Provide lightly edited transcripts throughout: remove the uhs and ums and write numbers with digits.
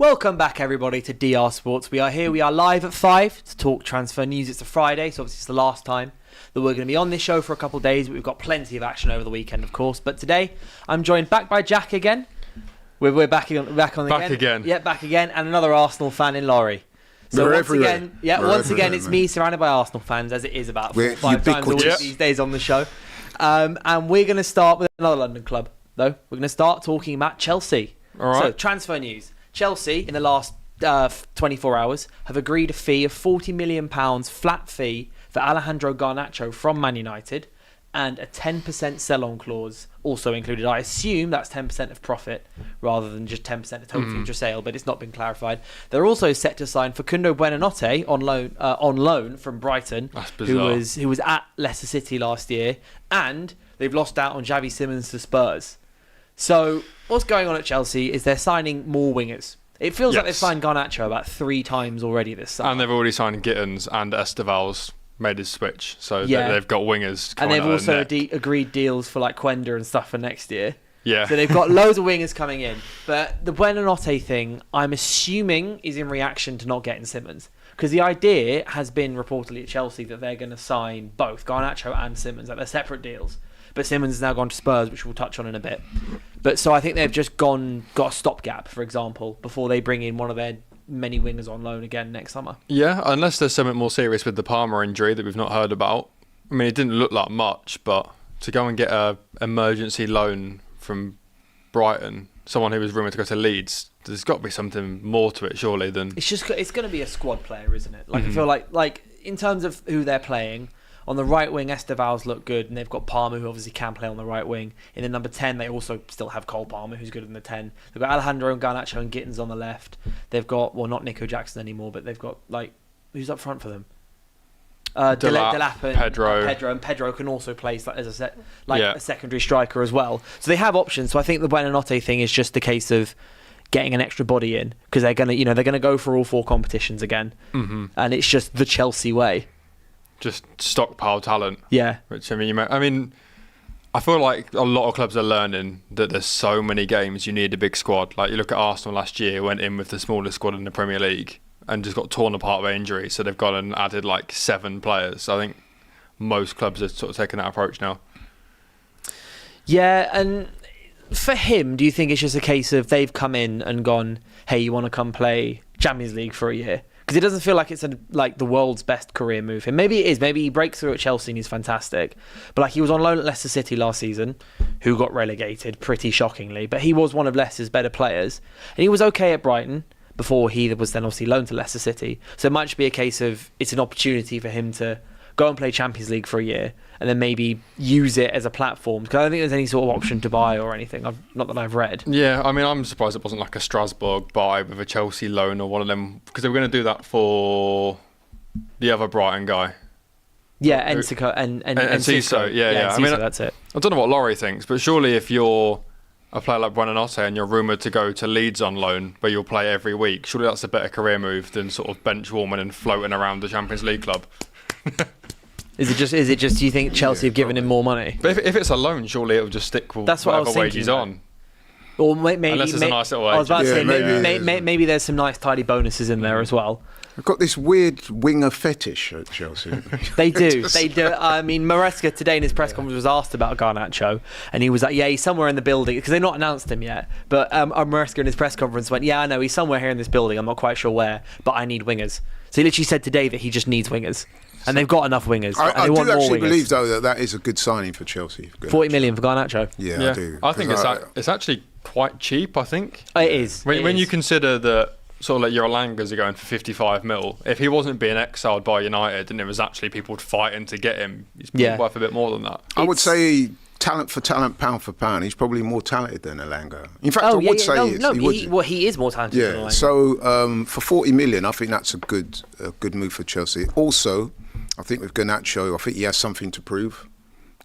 Welcome back, everybody, to DR Sports. We are here. We are live at 5 to talk transfer news. It's a Friday, so obviously it's the last time that we're going to be on this show for a couple of days. But we've got plenty of action over the weekend, of course. But today, I'm joined back by Jack again. We're back on again. Yeah, back again, and another Arsenal fan in Laurie. So once again, it's me surrounded by Arsenal fans, as it is about 5 times a week these days on the show. And we're going to start with another London club, though. We're going to start talking about Chelsea. All right. So transfer news. Chelsea, in the last 24 hours, have agreed a fee of £40 million flat fee for Alejandro Garnacho from Man United, and a 10% sell-on clause also included. I assume that's 10% of profit rather than just 10% of total future sale, but it's not been clarified. They're also set to sign Facundo Buonanotte on loan from Brighton, who was at Leicester City last year, and they've lost out on Javi Simons to Spurs. So what's going on at Chelsea is they're signing more wingers. It feels like they've signed Garnacho about 3 times already this summer. And they've already signed Gittins, and Esteval's made his switch. So they've got wingers. And they've also agreed deals for like Quenda and stuff for next year. Yeah. So they've got loads of wingers coming in. But the Buonanotte thing, I'm assuming, is in reaction to not getting Simons. Because the idea has been reportedly at Chelsea that they're going to sign both Garnacho and Simons. Like they're separate deals. But Simons has now gone to Spurs, which we'll touch on in a bit. But so I think they've just got a stopgap, for example, before they bring in one of their many wingers on loan again next summer. Yeah, unless there's something more serious with the Palmer injury that we've not heard about. I mean, it didn't look like much, but to go and get a emergency loan from Brighton, someone who was rumoured to go to Leeds, there's got to be something more to it, surely, than... It's going to be a squad player, isn't it? Like I feel like in terms of who they're playing... On the right wing, Esteval's look good, and they've got Palmer, who obviously can play on the right wing. In the number 10, they also still have Cole Palmer, who's good in the 10. They've got Alejandro and Garnacho and Gittins on the left. They've got, well, not Nico Jackson anymore, but they've got, like, who's up front for them? Delap and Pedro. And Pedro can also play as a secondary striker as well. So they have options. So I think the Buonanotte thing is just a case of getting an extra body in, because they're gonna go for all 4 competitions again, and it's just the Chelsea way. Just stockpile talent. Yeah. Which, I mean, I feel like a lot of clubs are learning that there's so many games you need a big squad. Like you look at Arsenal last year, went in with the smallest squad in the Premier League and just got torn apart by injury. So they've gone and added like 7 players. So I think most clubs are sort of taking that approach now. Yeah, and for him, do you think it's just a case of they've come in and gone, hey, you want to come play Champions League for a year? Because it doesn't feel like it's like the world's best career move. And maybe it is. Maybe he breaks through at Chelsea and he's fantastic. But like he was on loan at Leicester City last season, who got relegated pretty shockingly. But he was one of Leicester's better players. And he was okay at Brighton before he was then obviously loaned to Leicester City. So it might just be a case of it's an opportunity for him to go and play Champions League for a year and then maybe use it as a platform. Because I don't think there's any sort of option to buy or anything. Not that I've read. Yeah, I mean, I'm surprised it wasn't like a Strasbourg buy with a Chelsea loan or one of them, because they were going to do that for the other Brighton guy. Yeah, Enciso and Enciso. Yeah. I mean, that's it. I don't know what Laurie thinks, but surely if you're a player like Buonanotte and you're rumoured to go to Leeds on loan, where you'll play every week, surely that's a better career move than sort of bench warming and floating around the Champions League club. Is it just? Do you think Chelsea have given him more money? But if it's a loan, surely it'll just stick with whatever wage he's on. Or maybe unless it's a nice little wage. I was about to say maybe there's some nice tidy bonuses in there as well. I've got this weird winger fetish at Chelsea. They do. I mean, Maresca today in his press conference was asked about Garnacho, and he was like, yeah, he's somewhere in the building, because they've not announced him yet. But Maresca in his press conference went, yeah, I know, he's somewhere here in this building, I'm not quite sure where, but I need wingers. So he literally said today that he just needs wingers. And they've got enough wingers. I do actually believe, though, that is a good signing for Chelsea. 40 million for Garnacho. Yeah, I do. I think it's actually quite cheap, I think. It is. When you consider that sort of like your Alangas are going for 55 mil, if he wasn't being exiled by United and there was actually people fighting to get him, he's probably worth a bit more than that. I would say talent for talent, pound for pound, he's probably more talented than Alanga. In fact, I would say he is more talented than Alanga. Yeah, so for 40 million, I think that's a good move for Chelsea. Also, I think with Garnacho, I think he has something to prove.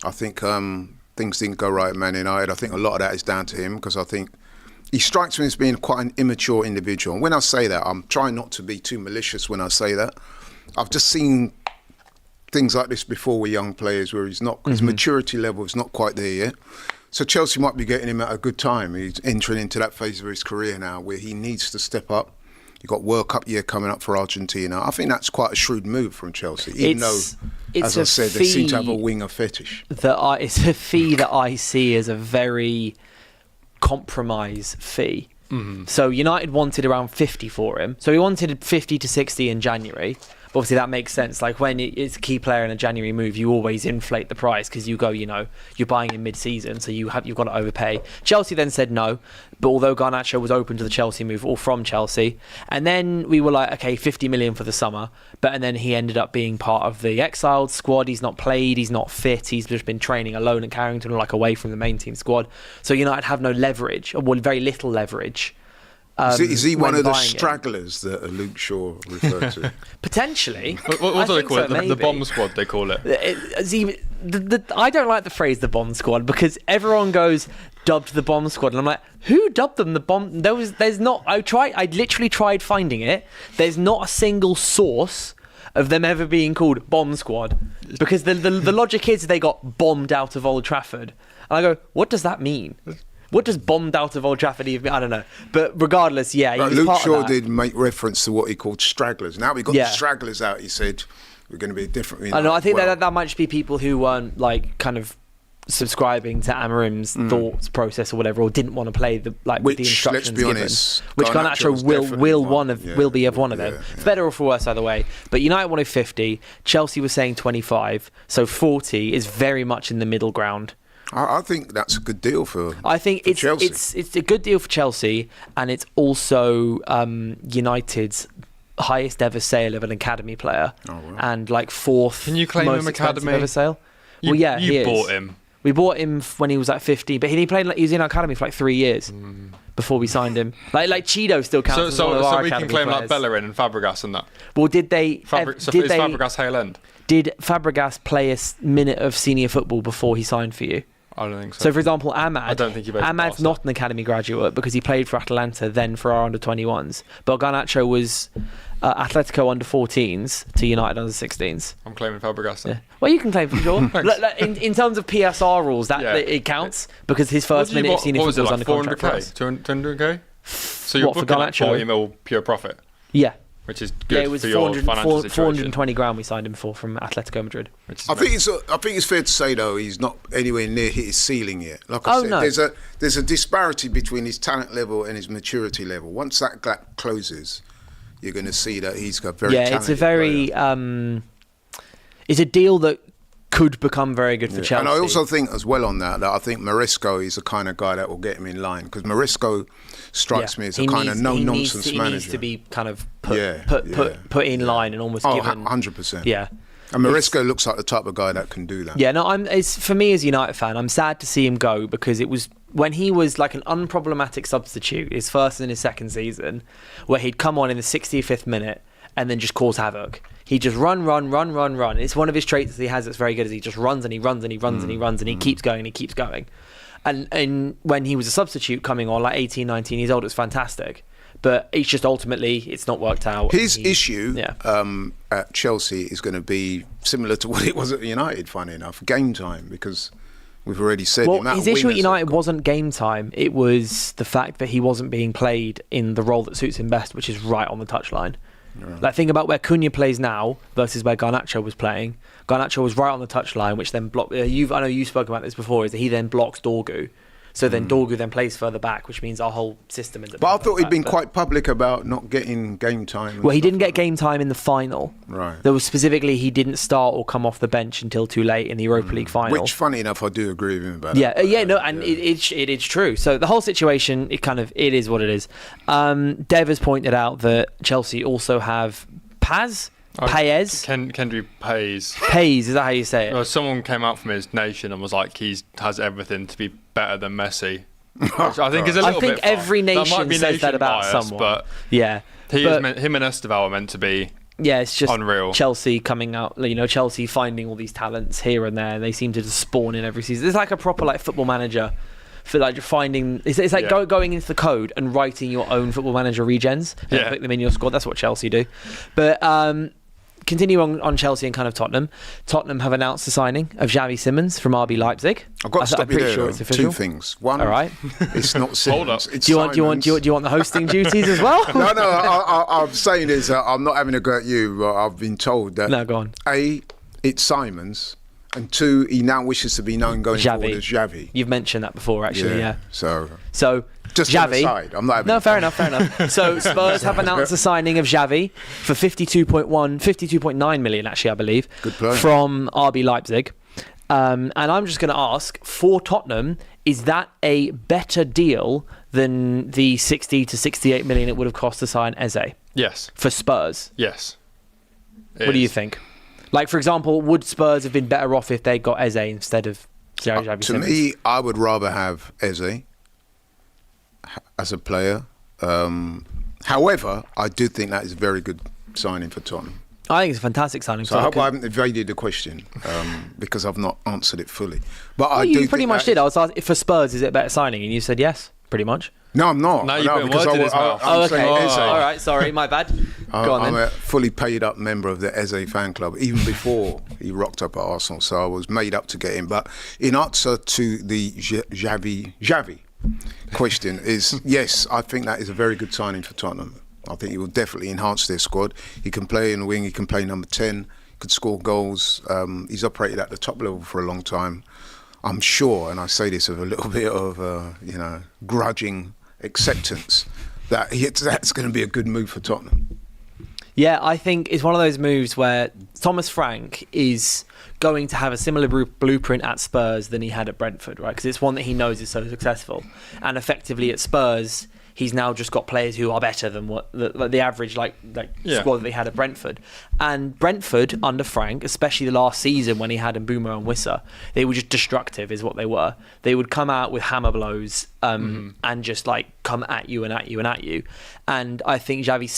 I think things didn't go right at Man United. I think a lot of that is down to him, because I think he strikes me as being quite an immature individual. And when I say that, I'm trying not to be too malicious when I say that. I've just seen things like this before with young players where his maturity level is not quite there yet. So Chelsea might be getting him at a good time. He's entering into that phase of his career now where he needs to step up. You've got World Cup year coming up for Argentina. I think that's quite a shrewd move from Chelsea, even though, as I said, they seem to have a winger fetish. It's a fee that I see as a very compromise fee. Mm-hmm. So United wanted around 50 for him. So he wanted 50 to 60 in January. But obviously that makes sense. Like when it's a key player in a January move, you always inflate the price because you go, you're buying in mid-season, so you've got to overpay. Chelsea then said no, but although Garnacho was open to the Chelsea move, or from Chelsea, and then we were like, okay, 50 million for the summer, and then he ended up being part of the exiled squad. He's not played, he's not fit, he's just been training alone at Carrington, or like away from the main team squad. So United have no leverage, or very little leverage. Is he one of the stragglers that Luke Shaw referred to? Potentially. What do they call it? The bomb squad, they call it. I don't like the phrase the bomb squad because everyone goes dubbed the bomb squad, and I'm like, who dubbed them the bomb? There's not. I literally tried finding it. There's not a single source of them ever being called bomb squad because the logic is they got bombed out of Old Trafford, and I go, what does that mean? What does bombed out of Old Trafford even mean? I don't know. But regardless, yeah, he was Luke part Shaw of that. did make reference to what he called stragglers. Now we've got the stragglers out. He said we're going to be different. I know. I think that might just be people who weren't like kind of subscribing to Amorim's thoughts process or whatever, or didn't want to play the instructions let's be given. honest, Which Garnacho will be one of them. Yeah. For better or for worse, either way. But United wanted 50. Chelsea was saying 25. So 40 is very much in the middle ground. I think that's a good deal for Chelsea. It's a good deal for Chelsea, and it's also United's highest ever sale of an academy player, and like fourth. Can you claim most him expensive academy? Ever sale? You bought is. him. We bought him when he was like 15, but he played. He was in our academy for like 3 years before we signed him. Like Cheeto still counts as one of our we can claim players. like Bellerin and Fabregas and that. Well, did they? Is Fabregas Hale End? Did Fabregas play a minute of senior football before he signed for you? I don't think so. So, for example, Ahmad. I don't think he played for Ahmad's Barca. not an academy graduate because he played for Atalanta, then for our under-21s. But Garnacho was Atletico under-14s to United under-16s. I'm claiming Fabregas then. Yeah. Well, you can claim for sure. in terms of PSR rules, it counts because his first minute of senior football was under contract for us. 200k? So you're What, for booking like Garnacho? 40 mil pure profit, Yeah. which is good It was for your financial situation. 420 grand we signed him for from Atletico Madrid. I think it's fair to say though he's not anywhere near hit his ceiling yet. Like I said, no. there's a disparity between his talent level and his maturity level. Once that gap closes, you're going to see that he's got very talented it's a very it's a deal that could become very good for Chelsea. And I also think as well on that I think Maresco is the kind of guy that will get him in line because Maresco strikes me as a kind of no-nonsense manager. He needs to be kind of put in line and almost given 100%. Yeah. And Maresco looks like the type of guy that can do that. Yeah, no, it's for me as a United fan, I'm sad to see him go because it was when he was like an unproblematic substitute, his first and his second season, where he'd come on in the 65th minute and then just cause havoc. He just run. It's one of his traits that he has that's very good is he just runs and he runs and he runs and he runs and he keeps going and he keeps going. And when he was a substitute coming on like 18, 19 years old, it was fantastic. But it's just ultimately, it's not worked out. His issue at Chelsea is going to be similar to what it was at United, funny enough, game time, because we've already said his issue at United wasn't game time. It was the fact that he wasn't being played in the role that suits him best, which is right on the touchline. Right. Like, think about where Cunha plays now versus where Garnacho was playing. Garnacho was right on the touchline, which then blocked. I know you've spoken about this before. Is that he then blocks Dorgu, so then Dorgu then plays further back, which means our whole system ends up. But I thought he'd been quite public about not getting game time. Well, he didn't get game time in the final. Right. There was specifically he didn't start or come off the bench until too late in the Europa League final. Which, funny enough, I do agree with him about. It is true. So the whole situation, it is what it is. Dev has pointed out that Chelsea also have Paez. Kendry Paez. Paez, is that how you say it? Well, someone came out from his nation and was like, he has everything to be better than Messi. Which I think is a little bit. I think every nation says that about someone. But yeah, him and Esteval are meant to be. Yeah, it's just unreal. Chelsea coming out, Chelsea finding all these talents here and there. They seem to just spawn in every season. It's like a proper football manager. For finding, it's like going into the code and writing your own football manager regens and put them in your squad. That's what Chelsea do. But continue on Chelsea and kind of Tottenham. Tottenham have announced the signing of Javi Simons from RB Leipzig. I've got to stop you there. Sure it's official. Two things. One, all right. It's not Simons. It's do you want the hosting duties as well? No. I'm saying is I'm not having a go at you. But I've been told that. No, go on. A, it's Simons, and two, he now wishes to be known going forward as Javi. You've mentioned that before, actually. Yeah. So just Javi. Aside, I'm not having no, fair enough. So Spurs have announced the signing of Javi for 52.9 million, actually, I believe, good player, from RB Leipzig. And I'm just going to ask, for Tottenham, is that a better deal than the 60 to 68 million it would have cost to sign Eze? Yes. For Spurs? Yes. What do you think? Like, for example, would Spurs have been better off if they got Eze instead of Javi Simons? To me, I would rather have Eze as a player. However, I do think that is a very good signing for Tottenham. I think it's a fantastic signing. So I hope I haven't evaded the question because I've not answered it fully. But you pretty much did. I was asked, for Spurs, is it a better signing? And you said yes, pretty much. No, I'm not. No, you've been words in his mouth. Okay. All right, sorry, my bad. Go on, I'm a fully paid up member of the Eze fan club, even before he rocked up at Arsenal, so I was made up to get him. But in answer to the Javi question is, yes, I think that is a very good signing for Tottenham. I think he will definitely enhance their squad. He can play in the wing, he can play number 10, could score goals. He's operated at the top level for a long time. I'm sure, and I say this with a little bit of, grudging acceptance, that that's going to be a good move for Tottenham. Yeah, I think it's one of those moves where Thomas Frank is going to have a similar blueprint at Spurs than he had at Brentford, right? Because it's one that he knows is so successful. And effectively at Spurs, he's now just got players who are better than what the average squad that they had at Brentford. And Brentford under Frank, especially the last season when he had Mbeumo and Wissa, they were just destructive, is what they were. They would come out with hammer blows and just like come at you and at you and at you. And I think Javi,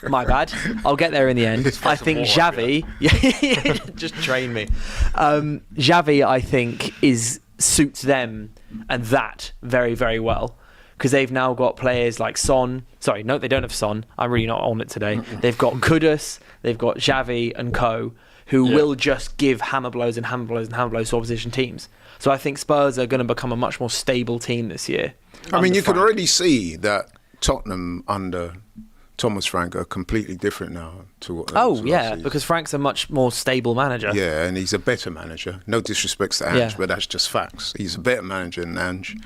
my bad. I'll get there in the end. I think Javi, just train me. Javi, I think, suits them and that very, very well. Because they've now got players like Son. Sorry, no, they don't have Son. I'm really not on it today. They've got Kudus, they've got Javi and co, who will just give hammer blows and hammer blows and hammer blows to opposition teams. So I think Spurs are going to become a much more stable team this year. I mean, you can already see that Tottenham under Thomas Frank are completely different now to what. Because Frank's a much more stable manager. Yeah, and he's a better manager. No disrespect to Ange, but that's just facts. He's a better manager than Ange.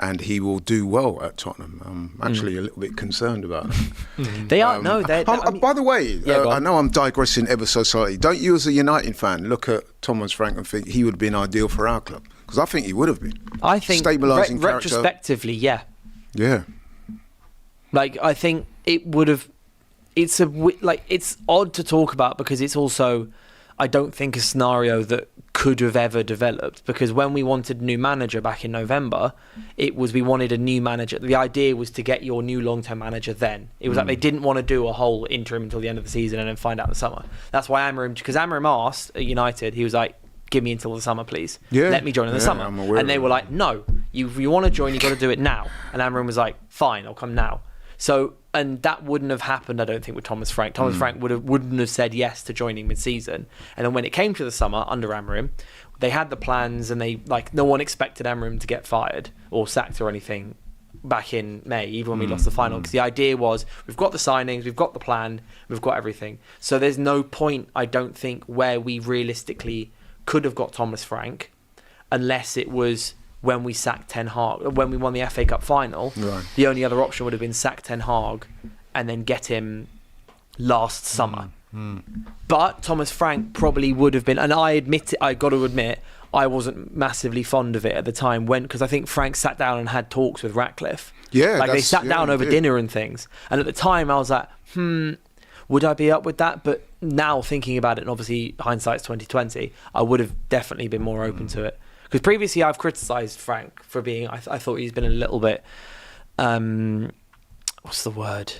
And he will do well at Tottenham. I'm actually a little bit concerned about that. They are, by the way, I know I'm digressing ever so slightly. Don't you as a United fan look at Thomas Frank and think he would have been ideal for our club? Because I think he would have been. I think stabilising retrospectively, yeah. Yeah. Like, I think it would have... It's odd to talk about because it's also... I don't think a scenario that could have ever developed, because when we wanted a new manager back in November, we wanted a new manager. The idea was to get your new long-term manager then. It was like they didn't want to do a whole interim until the end of the season and then find out the summer. That's why because Amorim asked at United, he was like, give me until the summer, please. Yeah, let me join in the summer. And they were like, no, if you want to join, you've got to do it now. And Amorim was like, fine, I'll come now. So, and that wouldn't have happened, I don't think, with Thomas Frank. Thomas Frank wouldn't have said yes to joining mid-season. And then when it came to the summer under Amorim, they had the plans, and no one expected Amorim to get fired or sacked or anything back in May, even when we lost the final. Because the idea was, we've got the signings, we've got the plan, we've got everything. So there's no point, I don't think, where we realistically could have got Thomas Frank, unless it was when we sacked Ten Hag, when we won the FA Cup final. Right. The only other option would have been sack Ten Hag and then get him last summer. But Thomas Frank probably would have been, and I got to admit, I wasn't massively fond of it at the time because I think Frank sat down and had talks with Ratcliffe. Yeah, they sat down over dinner and things. And at the time I was like, would I be up with that? But now thinking about it, and obviously hindsight's 2020, I would have definitely been more open to it. Because previously I've criticised Frank for being, I thought he's been a little bit, what's the word?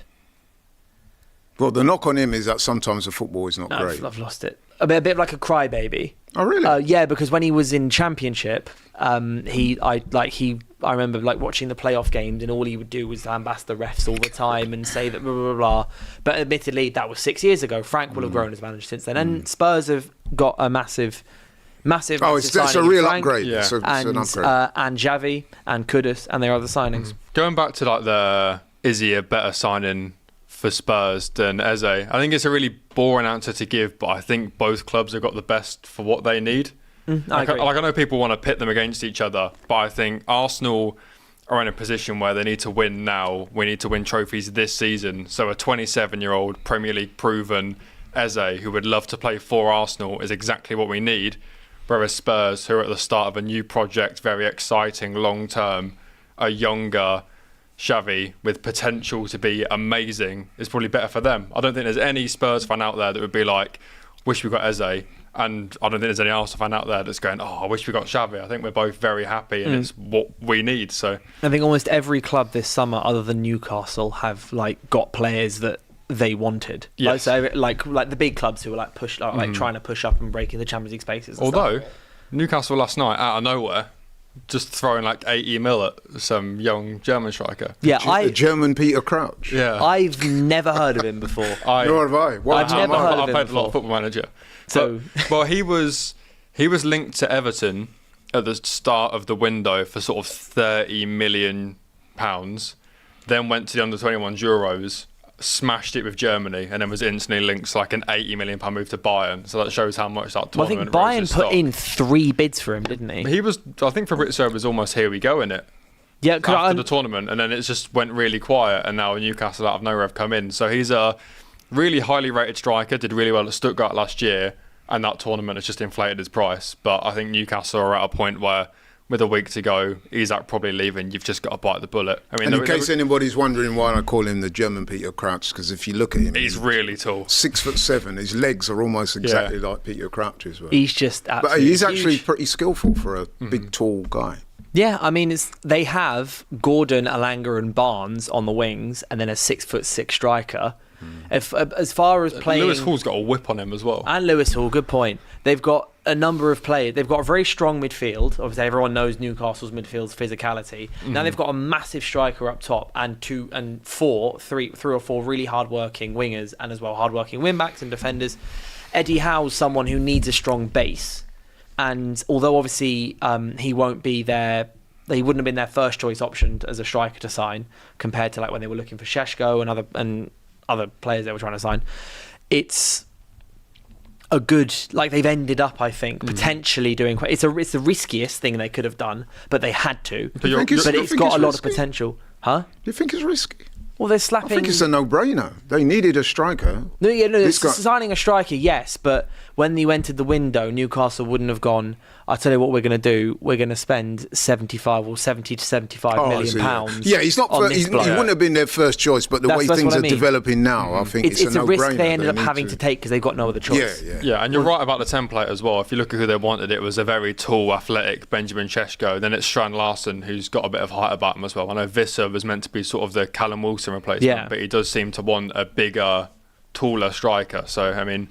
Well, the knock on him is that sometimes the football is not great. I've lost it. A bit like a crybaby. Oh, really? Yeah, because when he was in Championship, he I remember like watching the playoff games, and all he would do was lambast the refs all the time and say that blah blah blah. But admittedly, that was 6 years ago. Frank will have grown as manager since then, and Spurs have got a massive. It's a real upgrade. Yeah. It's an upgrade. And Javi and Kudus and their other signings. Going back to like is he a better signing for Spurs than Eze? I think it's a really boring answer to give, but I think both clubs have got the best for what they need. I agree. I know people want to pit them against each other, but I think Arsenal are in a position where they need to win now. We need to win trophies this season. So a 27-year-old Premier League proven Eze, who would love to play for Arsenal, is exactly what we need. Whereas Spurs, who are at the start of a new project, very exciting, long-term, a younger Xavi with potential to be amazing, is probably better for them. I don't think there's any Spurs fan out there that would be like, wish we got Eze. And I don't think there's any Arsenal fan out there that's going, I wish we got Xavi. I think we're both very happy, and it's what we need. So I think almost every club this summer, other than Newcastle, have like got players that they wanted. Yes. Like the big clubs who were like trying to push up and break in the Champions League spaces. And although stuff. Newcastle last night, out of nowhere, just throwing like 80 mil at some young German striker. The German Peter Crouch. Yeah, I've never heard of him before. Nor have I. I've never heard of him I played a lot of before. Football Manager. So, well, he was linked to Everton at the start of the window for sort of £30 million. Then went to the under-21 Euros, smashed it with Germany, and then was instantly linked to like an £80 million move to Bayern. So that shows how much that well, I tournament. think Bayern raises put stock. in 3 bids for him, didn't he? He was, I think, Fabrizio was almost here we go in it. Yeah, After the tournament, and then it just went really quiet, and now Newcastle out of nowhere have come in. So he's a really highly rated striker, did really well at Stuttgart last year, and that tournament has just inflated his price. But I think Newcastle are at a point where, with a week to go, Isak probably leaving, you've just got to bite the bullet. I mean, and in case anybody's wondering why I call him the German Peter Crouch, because if you look at him, he's really tall. 6'7". His legs are almost exactly like Peter Crouch's. He's just absolutely But he's actually huge. pretty skillful for a big, tall guy. Yeah, I mean, they have Gordon, Alanga, and Barnes on the wings, and then a 6'6" striker. As far as playing, Lewis Hall's got a whip on him as well. and Lewis Hall, good point. They've got a number of players. They've got a very strong midfield. Obviously, everyone knows Newcastle's midfield's physicality. Now they've got a massive striker up top, and three or four really hard-working wingers, and as well hard-working wing-backs and defenders. Eddie Howe's someone who needs a strong base. And although obviously he won't be there, he wouldn't have been their first choice option as a striker to sign compared to like when they were looking for Šeško and other players they were trying to sign. It's a good, like they've ended up, I think, potentially doing quite. It's the riskiest thing they could have done, but they had to. You think it's- But you it's think got it's a lot of risky? potential, huh? You think it's risky? Well, they're I slapping. think it's a no-brainer. They needed a striker. This guy- Signing a striker, yes, but when you entered the window, Newcastle wouldn't have gone, I'll tell you what we're going to do, we're going to spend 75 or 70 to 75 I million see. pounds. Yeah, he's not. on He this bloke. wouldn't have been their first choice, but the way That's things what I are mean. developing now, I think It's it's a no-brainer. risk they ended up need having to take because they've got no other choice. Yeah, and you're right about the template as well. If you look at who they wanted, it was a very tall, athletic Benjamin Šeško. Then it's Strand Larsen, who's got a bit of height about him as well. I know Visser was meant to be sort of the Callum Wilson replacement, Yeah. but he does seem to want a bigger, taller striker. So, I mean,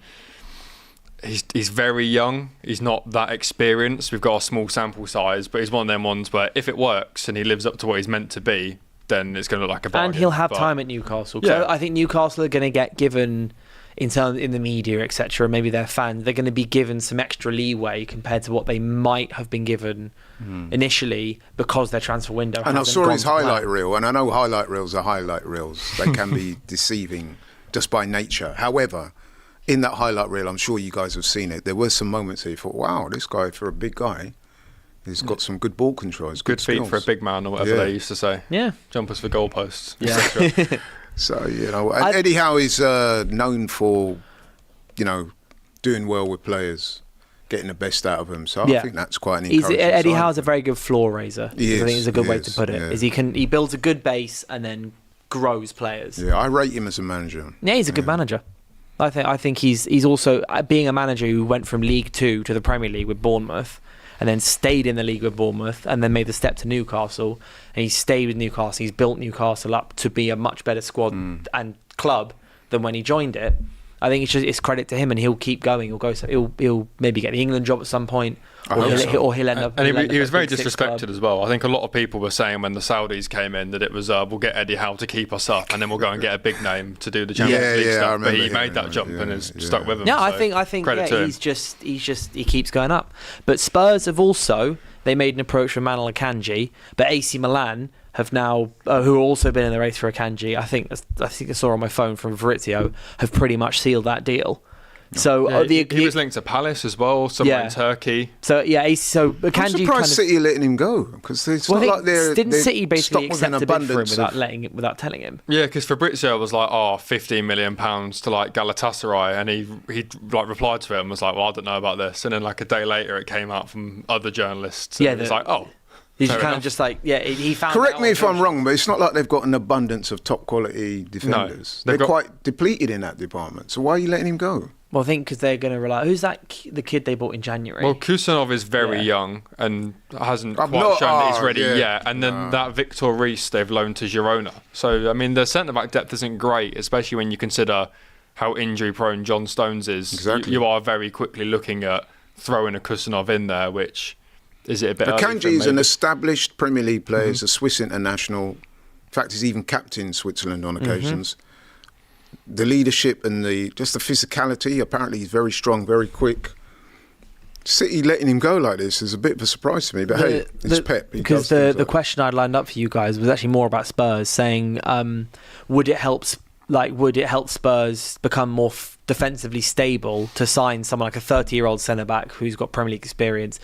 he's very young. He's not that experienced. We've got a small sample size, but he's one of them ones where if it works and he lives up to what he's meant to be, then it's going to look like a bargain. And he'll have But- time at Newcastle. 'Cause Yeah. I think Newcastle are going to get given, in the media, etc., maybe their fans, they're going to be given some extra leeway compared to what they might have been given initially because their transfer window And I hasn't saw gone his to plan. highlight reel, and I know highlight reels are highlight reels. They can be deceiving just by nature. However, in that highlight reel, I'm sure you guys have seen it, there were some moments where you thought, wow, this guy, for a big guy, he's got some good ball control. He's Good feet skills. for a big man, or whatever Yeah. they used to say. Yeah. Jumpers for goalposts. Yeah. etc. So, and Eddie Howe is known for, doing well with players, getting the best out of them. So I think that's quite an encouraging Eddie sign. Howe's a very good floor raiser. He I think is, is a good he way is, to put it. yeah. Is he builds a good base and then grows players. Yeah, I rate him as a manager. Yeah, he's a good manager. I think he's also being a manager who went from League 2 to the Premier League with Bournemouth, and then stayed in the league with Bournemouth, and then made the step to Newcastle. And he's stayed with Newcastle. He's built Newcastle up to be a much better squad and club than when he joined it. I think it's credit to him, and he'll keep going. He'll maybe get the England job at some point, or he'll end up. And he was very disrespected as well. I think a lot of people were saying when the Saudis came in that it was we'll get Eddie Howe to keep us up, and then we'll go and get a big name to do the Champions League stuff. But he made that jump and has stuck with him. Yeah, I think he keeps going up. But Spurs have also, they made an approach for Manuel Akanji, but AC Milan have now, who have also been in the race for Akanji, I think I saw on my phone from Fabrizio, have pretty much sealed that deal. So he was linked to Palace as well, somewhere in Turkey. So Akanji. I'm surprised City are letting him go, because it's not like didn't City basically accept a bid for him without telling him? Yeah, because Fabrizio was like, £15 million to like Galatasaray, and he like replied to it and was like, well, I don't know about this, and then like a day later it came out from other journalists. And it's like, he's kind of just like, he found. Correct me if I'm wrong, but it's not like they've got an abundance of top quality defenders. No, they're quite depleted in that department. So why are you letting him go? Well, I think because they're going to rely. Who's the kid they bought in January? Well, Kusanov is very young and hasn't quite shown that he's ready yet. And then that Victor Reis they've loaned to Girona. So, I mean, the centre-back depth isn't great, especially when you consider how injury-prone John Stones is. Exactly. You are very quickly looking at throwing a Kusanov in there, which is it a bit Akanji is an established Premier League player. He's a Swiss international. In fact, he's even captained Switzerland on occasions. The leadership and just the physicality, apparently he's very strong, very quick. City letting him go like this is a bit of a surprise to me, but it's Pep. Because the question I'd lined up for you guys was actually more about Spurs, saying would it help Spurs become more defensively stable to sign someone like a 30-year-old centre-back who's got Premier League experience,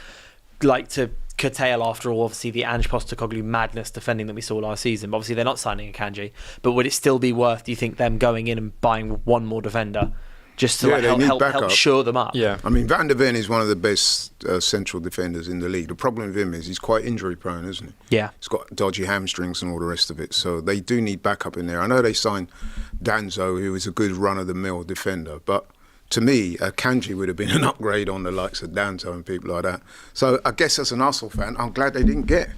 like to curtail, after all, obviously the Ange Postecoglou madness defending that we saw last season. But obviously they're not signing Akanji, but would it still be worth, do you think, them going in and buying one more defender just to help shore them up? Yeah, I mean, Van der Ven is one of the best central defenders in the league. The problem with him is he's quite injury prone, isn't he? Yeah, he's got dodgy hamstrings and all the rest of it, so they do need backup in there. I know they signed Danzo, who is a good run-of-the-mill defender, but to me, Akanji would have been an upgrade on the likes of Danzo and people like that. So I guess as an Arsenal fan, I'm glad they didn't get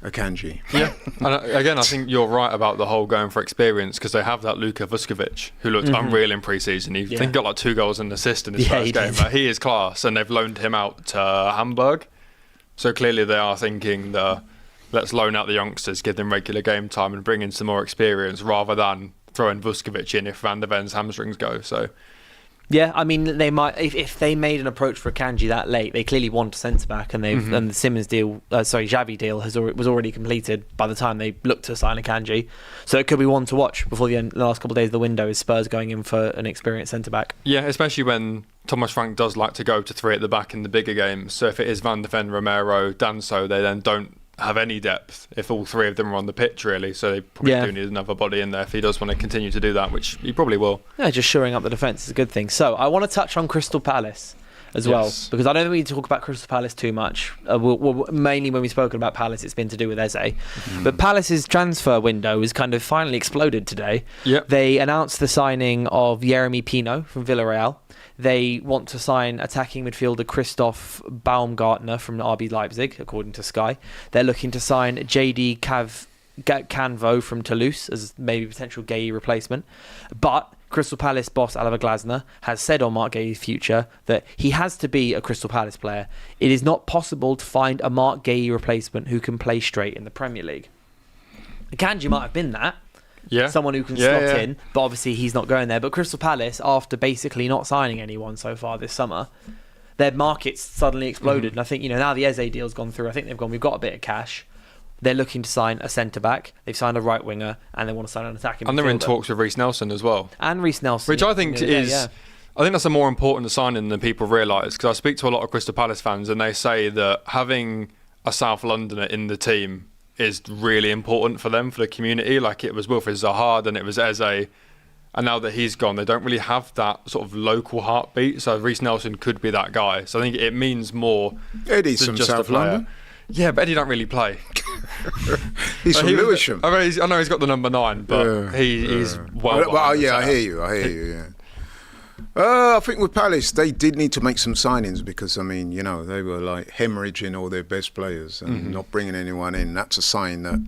Akanji. Yeah, and again, I think you're right about the whole going for experience, because they have that Luka Vuskovic, who looked unreal in pre-season. He got like 2 goals and an assist in his first game, but he is class, and they've loaned him out to Hamburg. So clearly they are thinking let's loan out the youngsters, give them regular game time and bring in some more experience, rather than throwing Vuskovic in if Van der Ven's hamstrings go. So yeah, I mean, they might, if they made an approach for Akanji that late, they clearly want a centre back, and and the Simmons deal, Xavi deal was already completed by the time they looked to sign Akanji. So it could be one to watch before the last couple of days of the window, is Spurs going in for an experienced centre back. Yeah, especially when Thomas Frank does like to go to 3 at the back in the bigger games. So if it is Van der Ven, Romero, Danso, they then don't have any depth if all 3 of them are on the pitch, really. So they probably do need another body in there if he does want to continue to do that, which he probably will. Yeah, just shoring up the defence is a good thing. So I want to touch on Crystal Palace as well, because I don't think we need to talk about Crystal Palace too much. Mainly when we've spoken about Palace, it's been to do with Eze. But Palace's transfer window has kind of finally exploded today. Yep. They announced the signing of Yeremy Pino from Villarreal. They want to sign attacking midfielder Christoph Baumgartner from RB Leipzig, according to Sky. They're looking to sign JD Canvo from Toulouse as maybe potential Gueye replacement. But Crystal Palace boss Oliver Glasner has said on Mark Gueye's future that he has to be a Crystal Palace player. It is not possible to find a Mark Gueye replacement who can play straight in the Premier League. Akanji might have been that. Yeah. Someone who can slot in, but obviously he's not going there. But Crystal Palace, after basically not signing anyone so far this summer, their market's suddenly exploded. And I think, now the Eze deal's gone through. I think we've got a bit of cash. They're looking to sign a centre-back. They've signed a right winger, and they want to sign an attacking midfielder. And they're in talks with Reece Nelson as well. And Reece Nelson. Which I think I think that's a more important signing than people realise, because I speak to a lot of Crystal Palace fans and they say that having a South Londoner in the team is really important for them, for the community. Like it was Wilfried Zaha, and it was Eze, and now that he's gone, they don't really have that sort of local heartbeat. So Reece Nelson could be that guy. So I think it means more. Eddie's from South London. Yeah, but Eddie don't really play. He's from Lewisham. I know he's got the number 9, but he's well. I hear you. Yeah. I think with Palace, they did need to make some signings, because, I mean, they were like hemorrhaging all their best players and not bringing anyone in. That's a sign that,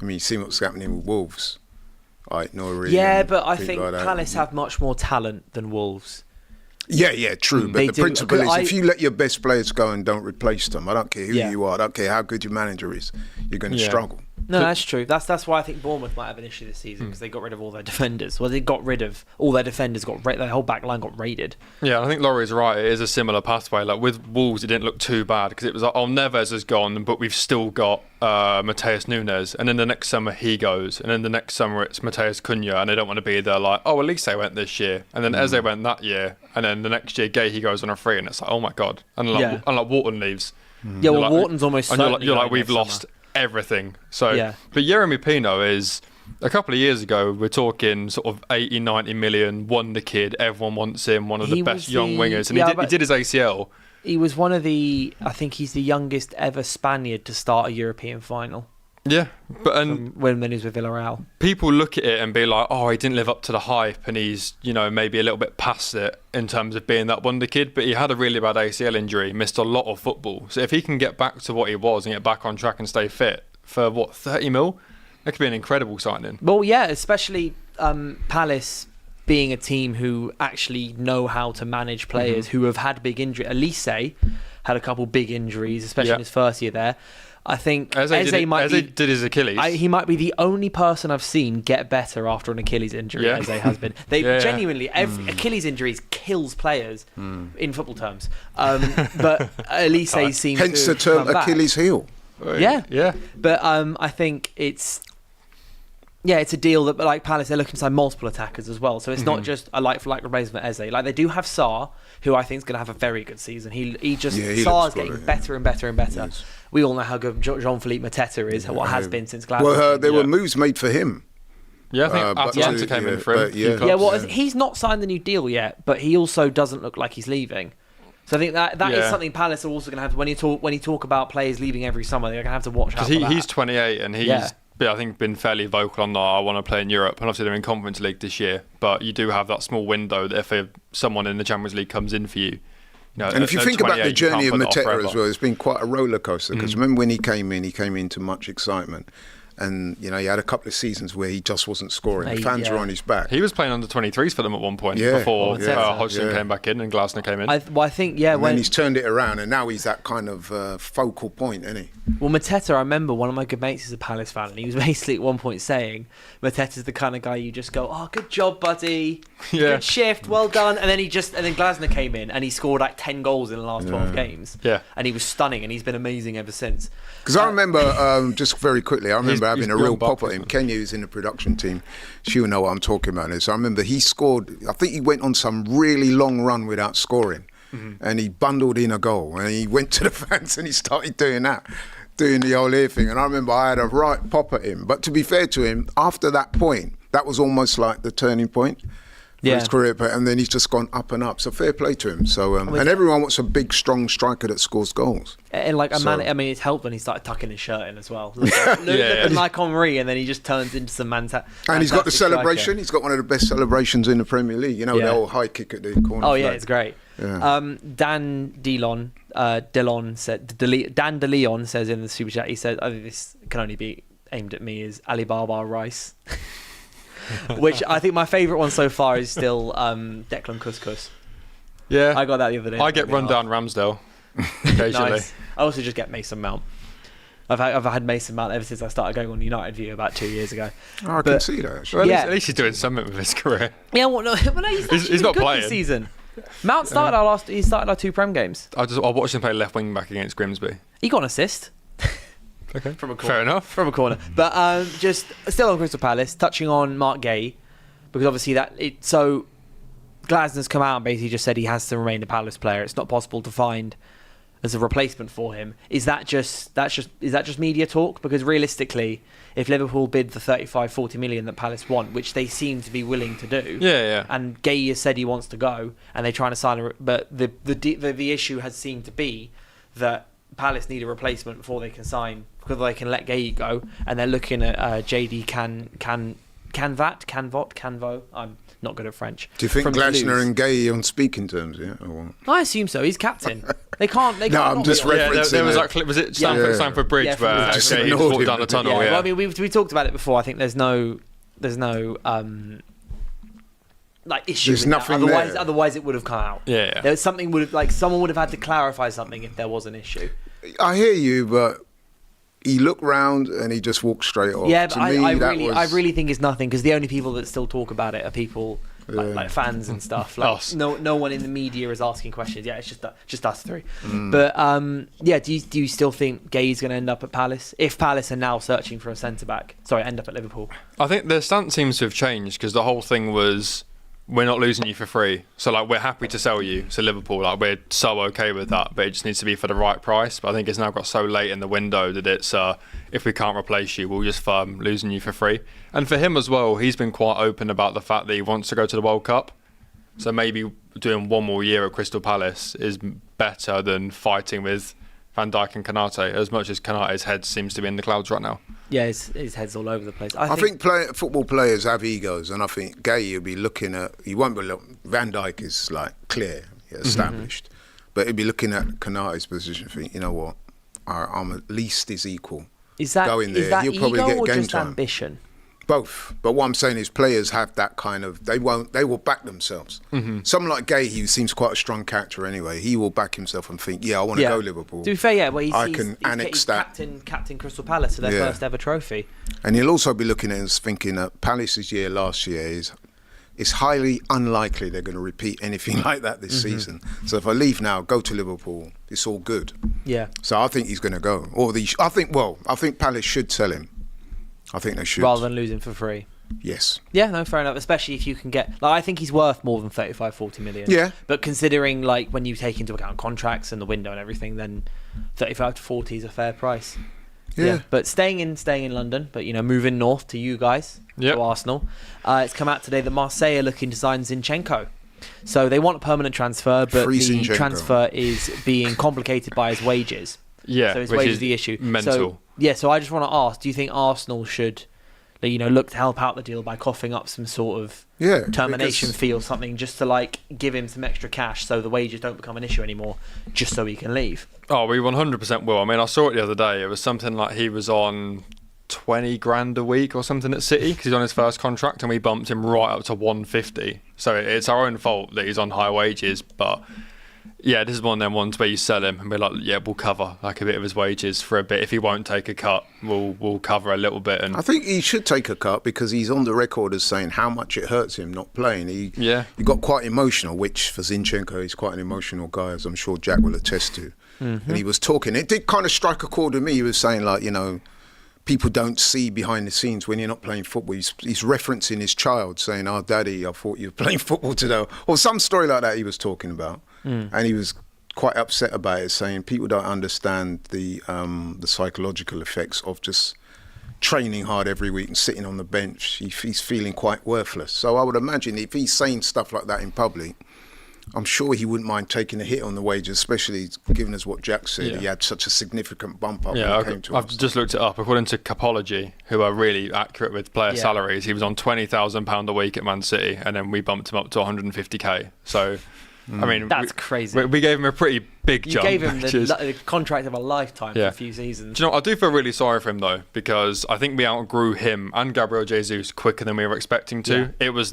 you see what's happening with Wolves. Nouri. Yeah, and but I people think like that. Palace have much more talent than Wolves. Yeah, true. But They the do, principle is, because if you let your best players go and don't replace them, I don't care who Yeah. you are, I don't care how good your manager is, you're going to struggle. No, that's true. That's why I think Bournemouth might have an issue this season, because they got rid of all their defenders. Well, they got rid of all their defenders. Their whole back line got raided. Yeah, I think Laurie's right. It is a similar pathway. Like with Wolves, it didn't look too bad because it was like, oh, Neves has gone, but we've still got Mateus Nunes, and then the next summer he goes, and then the next summer it's Mateus Cunha, and they don't want to be there like, oh, at least they went this year, and then Eze went that year, and then the next year he goes on a free, and it's like, oh my god, and like Wharton leaves. Yeah, well, Wharton's almost. And you're like, we've lost everything. So, Yeah. But Yeremy Pino is, a couple of years ago, we're talking sort of 80, 90 million, wonder kid, everyone wants him, one of the best young wingers, and he did his ACL. He was one of the, I think he's the youngest ever Spaniard to start a European final. Yeah, but when he was with Villarreal. People look at it and be like, oh, he didn't live up to the hype, and he's, maybe a little bit past it in terms of being that wonder kid, but he had a really bad ACL injury, missed a lot of football. So if he can get back to what he was and get back on track and stay fit for, 30 mil? That could be an incredible signing. Well, yeah, especially Palace being a team who actually know how to manage players who have had big injuries. Elise had a couple big injuries, especially in his first year there. I think Eze did his Achilles. He might be the only person I've seen get better after an Achilles injury. Eze has been. They genuinely Achilles injuries kills players in football terms. But Elise seems hence to the term come back. Achilles heel. Yeah. But I think it's a deal that, like Palace, they're looking to sign multiple attackers as well. So it's not just a like-for-like replacement Eze. Like, they do have Sarr, who I think is going to have a very good season. Sarr's getting better and better and better. Yes. We all know how good Jean-Philippe Mateta is, what has been since Glasgow. Well, there were moves made for him. Yeah, I think Atalanta came in for him. He's not signed the new deal yet, but he also doesn't look like he's leaving. So I think that is something Palace are also going to have to, when you talk about players leaving every summer, they're going to have to watch out for that. He's 28 and he's I think been fairly vocal on that. I want to play in Europe, and obviously they're in Conference League this year, but you do have that small window that if someone in the Champions League comes in for you, and if you think about the journey of Mateta as well, it's been quite a roller coaster, because remember when he came into much excitement. And, he had a couple of seasons where he just wasn't scoring. The fans were on his back. He was playing under 23s for them at one point before Hodgson came back in and Glasner came in. I think, and then he's turned it around, and now he's that kind of focal point, isn't he? Well, Mateta, I remember one of my good mates is a Palace fan, and he was basically at one point saying Mateta's the kind of guy you just go, oh, good job, buddy. Good shift, well done. And then Glasner came in and he scored like 10 goals in the last 12 games. Yeah. And he was stunning, and he's been amazing ever since. Because I remember, just very quickly, having a real pop at him. Kenya, who's in the production team, she'll know what I'm talking about. So I remember he scored, I think he went on some really long run without scoring, and he bundled in a goal, and he went to the fans and he started doing the whole ear thing. And I remember I had a right pop at him. But to be fair to him, after that point, that was almost like the turning point for his career, and then he's just gone up and up. So fair play to him. So and everyone wants a big, strong striker that scores goals. And it's helped when he started tucking his shirt in as well. Looking like Henri, and then he just turns into some man. And he's got the celebration. Striker. He's got one of the best celebrations in the Premier League. The whole high kick at the corner. Oh yeah, it's great. Yeah. Dan DeLeon says in the super chat, he said, I think this can only be aimed at me, is Alibaba Rice. Which I think my favourite one so far is still Declan Couscous. Yeah, I got that the other day. I get run down Ramsdale occasionally. Nice. I also just get Mason Mount. I've had Mason Mount ever since I started going on United View about 2 years ago. I can see that. Actually. Well, at least he's doing something with his career. Yeah, he's not playing this season. Mount started He started our 2 Prem games. I watched him play left wing back against Grimsby. He got an assist. Okay, from a corner. Fair enough. From a corner. But just still on Crystal Palace, touching on Mark Gay, because obviously so Glasner's come out and basically just said he has to remain a Palace player. It's not possible to find as a replacement for him. Is that just media talk? Because realistically, if Liverpool bid the 35-40 million that Palace want, which they seem to be willing to do, and Gay has said he wants to go, and they're trying to sign but the issue has seemed to be that Palace need a replacement before they can sign, because they can let Gay go, and they're looking at JD Canvo. I'm not good at French. Do you think Glasner and Gay are on speaking terms? Yeah, or what? I assume so. He's captain. They can't. No, I'm just referencing. There was that clip. Was it Stamford Bridge where he walked down the tunnel? Well, I mean, we talked about it before. I think there's like issue. There's with that. nothing Otherwise, there. otherwise it would have come out. Yeah. There was something someone would have had to clarify something if there was an issue. I hear you, but he looked round and he just walked straight off. Yeah, but To me, I really think it's nothing, because the only people that still talk about it are people like fans and stuff. Like Us. no one in the media is asking questions. Yeah, it's just us three. But do you still think Gay's going to end up at Palace? If Palace are now searching for a centre back, end up at Liverpool. I think the stance seems to have changed, because the whole thing was, we're not losing you for free. So, like, we're happy to sell you to Liverpool. Like, we're so okay with that, but it just needs to be for the right price. But I think it's now got so late in the window that it's, if we can't replace you, we'll just firm losing you for free. And for him as well, he's been quite open about the fact that he wants to go to the World Cup. So maybe doing one more year at Crystal Palace is better than fighting with Van Dijk and Konate, as much as Konate's head seems to be in the clouds right now. Yeah, his head's all over the place. I think football players have egos, and I think Gay, you'll be looking at. He won't be Van Dijk is like clear, established, but he'll be looking at Konate's position. Think, you know what, I'm at least his equal. Is that going there? Is that He'll probably ego get or game just time. ambition? Both, but what I'm saying is players have that kind of. They will back themselves. Someone like Gay, he seems quite a strong character anyway. He will back himself and think, I want to go Liverpool. To be fair, he's annex that. Captain Crystal Palace to their first ever trophy. And he'll also be looking at us thinking that Palace's year last year is highly unlikely they're going to repeat anything like that this season. So if I leave now, go to Liverpool, it's all good. Yeah. So I think he's going to go. I think Palace should sell him. I think they should. Rather than losing for free. Yes. Yeah, no, fair enough. Especially if you can get... I think he's worth more than 35-40 million. Yeah. But considering, when you take into account contracts and the window and everything, then 35 to 40 is a fair price. Yeah. But staying in London, but, moving north to you guys, to Arsenal. It's come out today that Marseille are looking to sign Zinchenko. So they want a permanent transfer, but Free the Zinchenko. transfer is being complicated by his wages. Yeah, So his which wages is is the issue. mental. So I just want to ask, do you think Arsenal should, look to help out the deal by coughing up some sort of termination fee or something, just to give him some extra cash so the wages don't become an issue anymore, just so he can leave? Oh, we 100% will. I mean, I saw it the other day. It was something like he was on 20 grand a week or something at City, because he's on his first contract, and we bumped him right up to 150. So it's our own fault that he's on high wages, but... Yeah, this is one of them ones where you sell him and be like, we'll cover a bit of his wages for a bit. If he won't take a cut, we'll cover a little bit. And I think he should take a cut, because he's on the record as saying how much it hurts him not playing. He got quite emotional, which for Zinchenko, he's quite an emotional guy, as I'm sure Jack will attest to. And he was talking. It did kind of strike a chord with me. He was saying, people don't see behind the scenes when you're not playing football. He's referencing his child, saying, "Oh, Daddy, I thought you were playing football today," or some story like that he was talking about. And he was quite upset about it, saying people don't understand the psychological effects of just training hard every week and sitting on the bench. He's feeling quite worthless. So I would imagine if he's saying stuff like that in public, I'm sure he wouldn't mind taking a hit on the wages, especially given as what Jack said. He had such a significant bump up when he came to us. I've just looked it up. According to Capology, who are really accurate with player salaries, he was on £20,000 a week at Man City, and then we bumped him up to 150k. So... I mean, that's crazy. We gave him a pretty big jump. You gave him the contract of a lifetime for a few seasons. Do you know, I do feel really sorry for him, though, because I think we outgrew him and Gabriel Jesus quicker than we were expecting to. Yeah. It was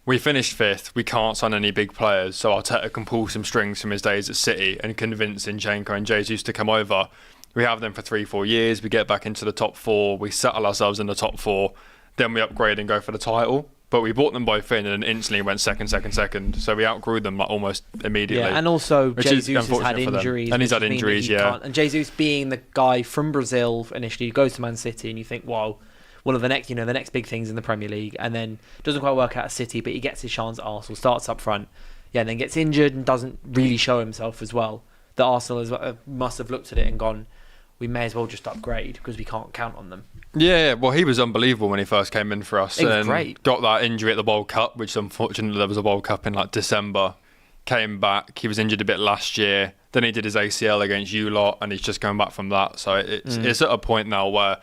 we finished 5th, we can't sign any big players, so Arteta can pull some strings from his days at City and convince Zinchenko and Jesus to come over. We have them for 3-4 years, we get back into the top 4, we settle ourselves in the top 4, then we upgrade and go for the title. But we bought them both in and instantly went second. So we outgrew them almost immediately. Yeah, and also Jesus has had injuries. And he's had injuries, And Jesus being the guy from Brazil initially goes to Man City, and you think, wow, one of the next big things in the Premier League, and then doesn't quite work out at City, but he gets his chance at Arsenal, starts up front, and then gets injured and doesn't really show himself as well. The Arsenal must have looked at it and gone, we may as well just upgrade because we can't count on them. Yeah, well, he was unbelievable when he first came in for us. He was great. Got that injury at the World Cup, which unfortunately there was a World Cup in December. Came back, he was injured a bit last year. Then he did his ACL against you lot, and he's just coming back from that. So it's at a point now where,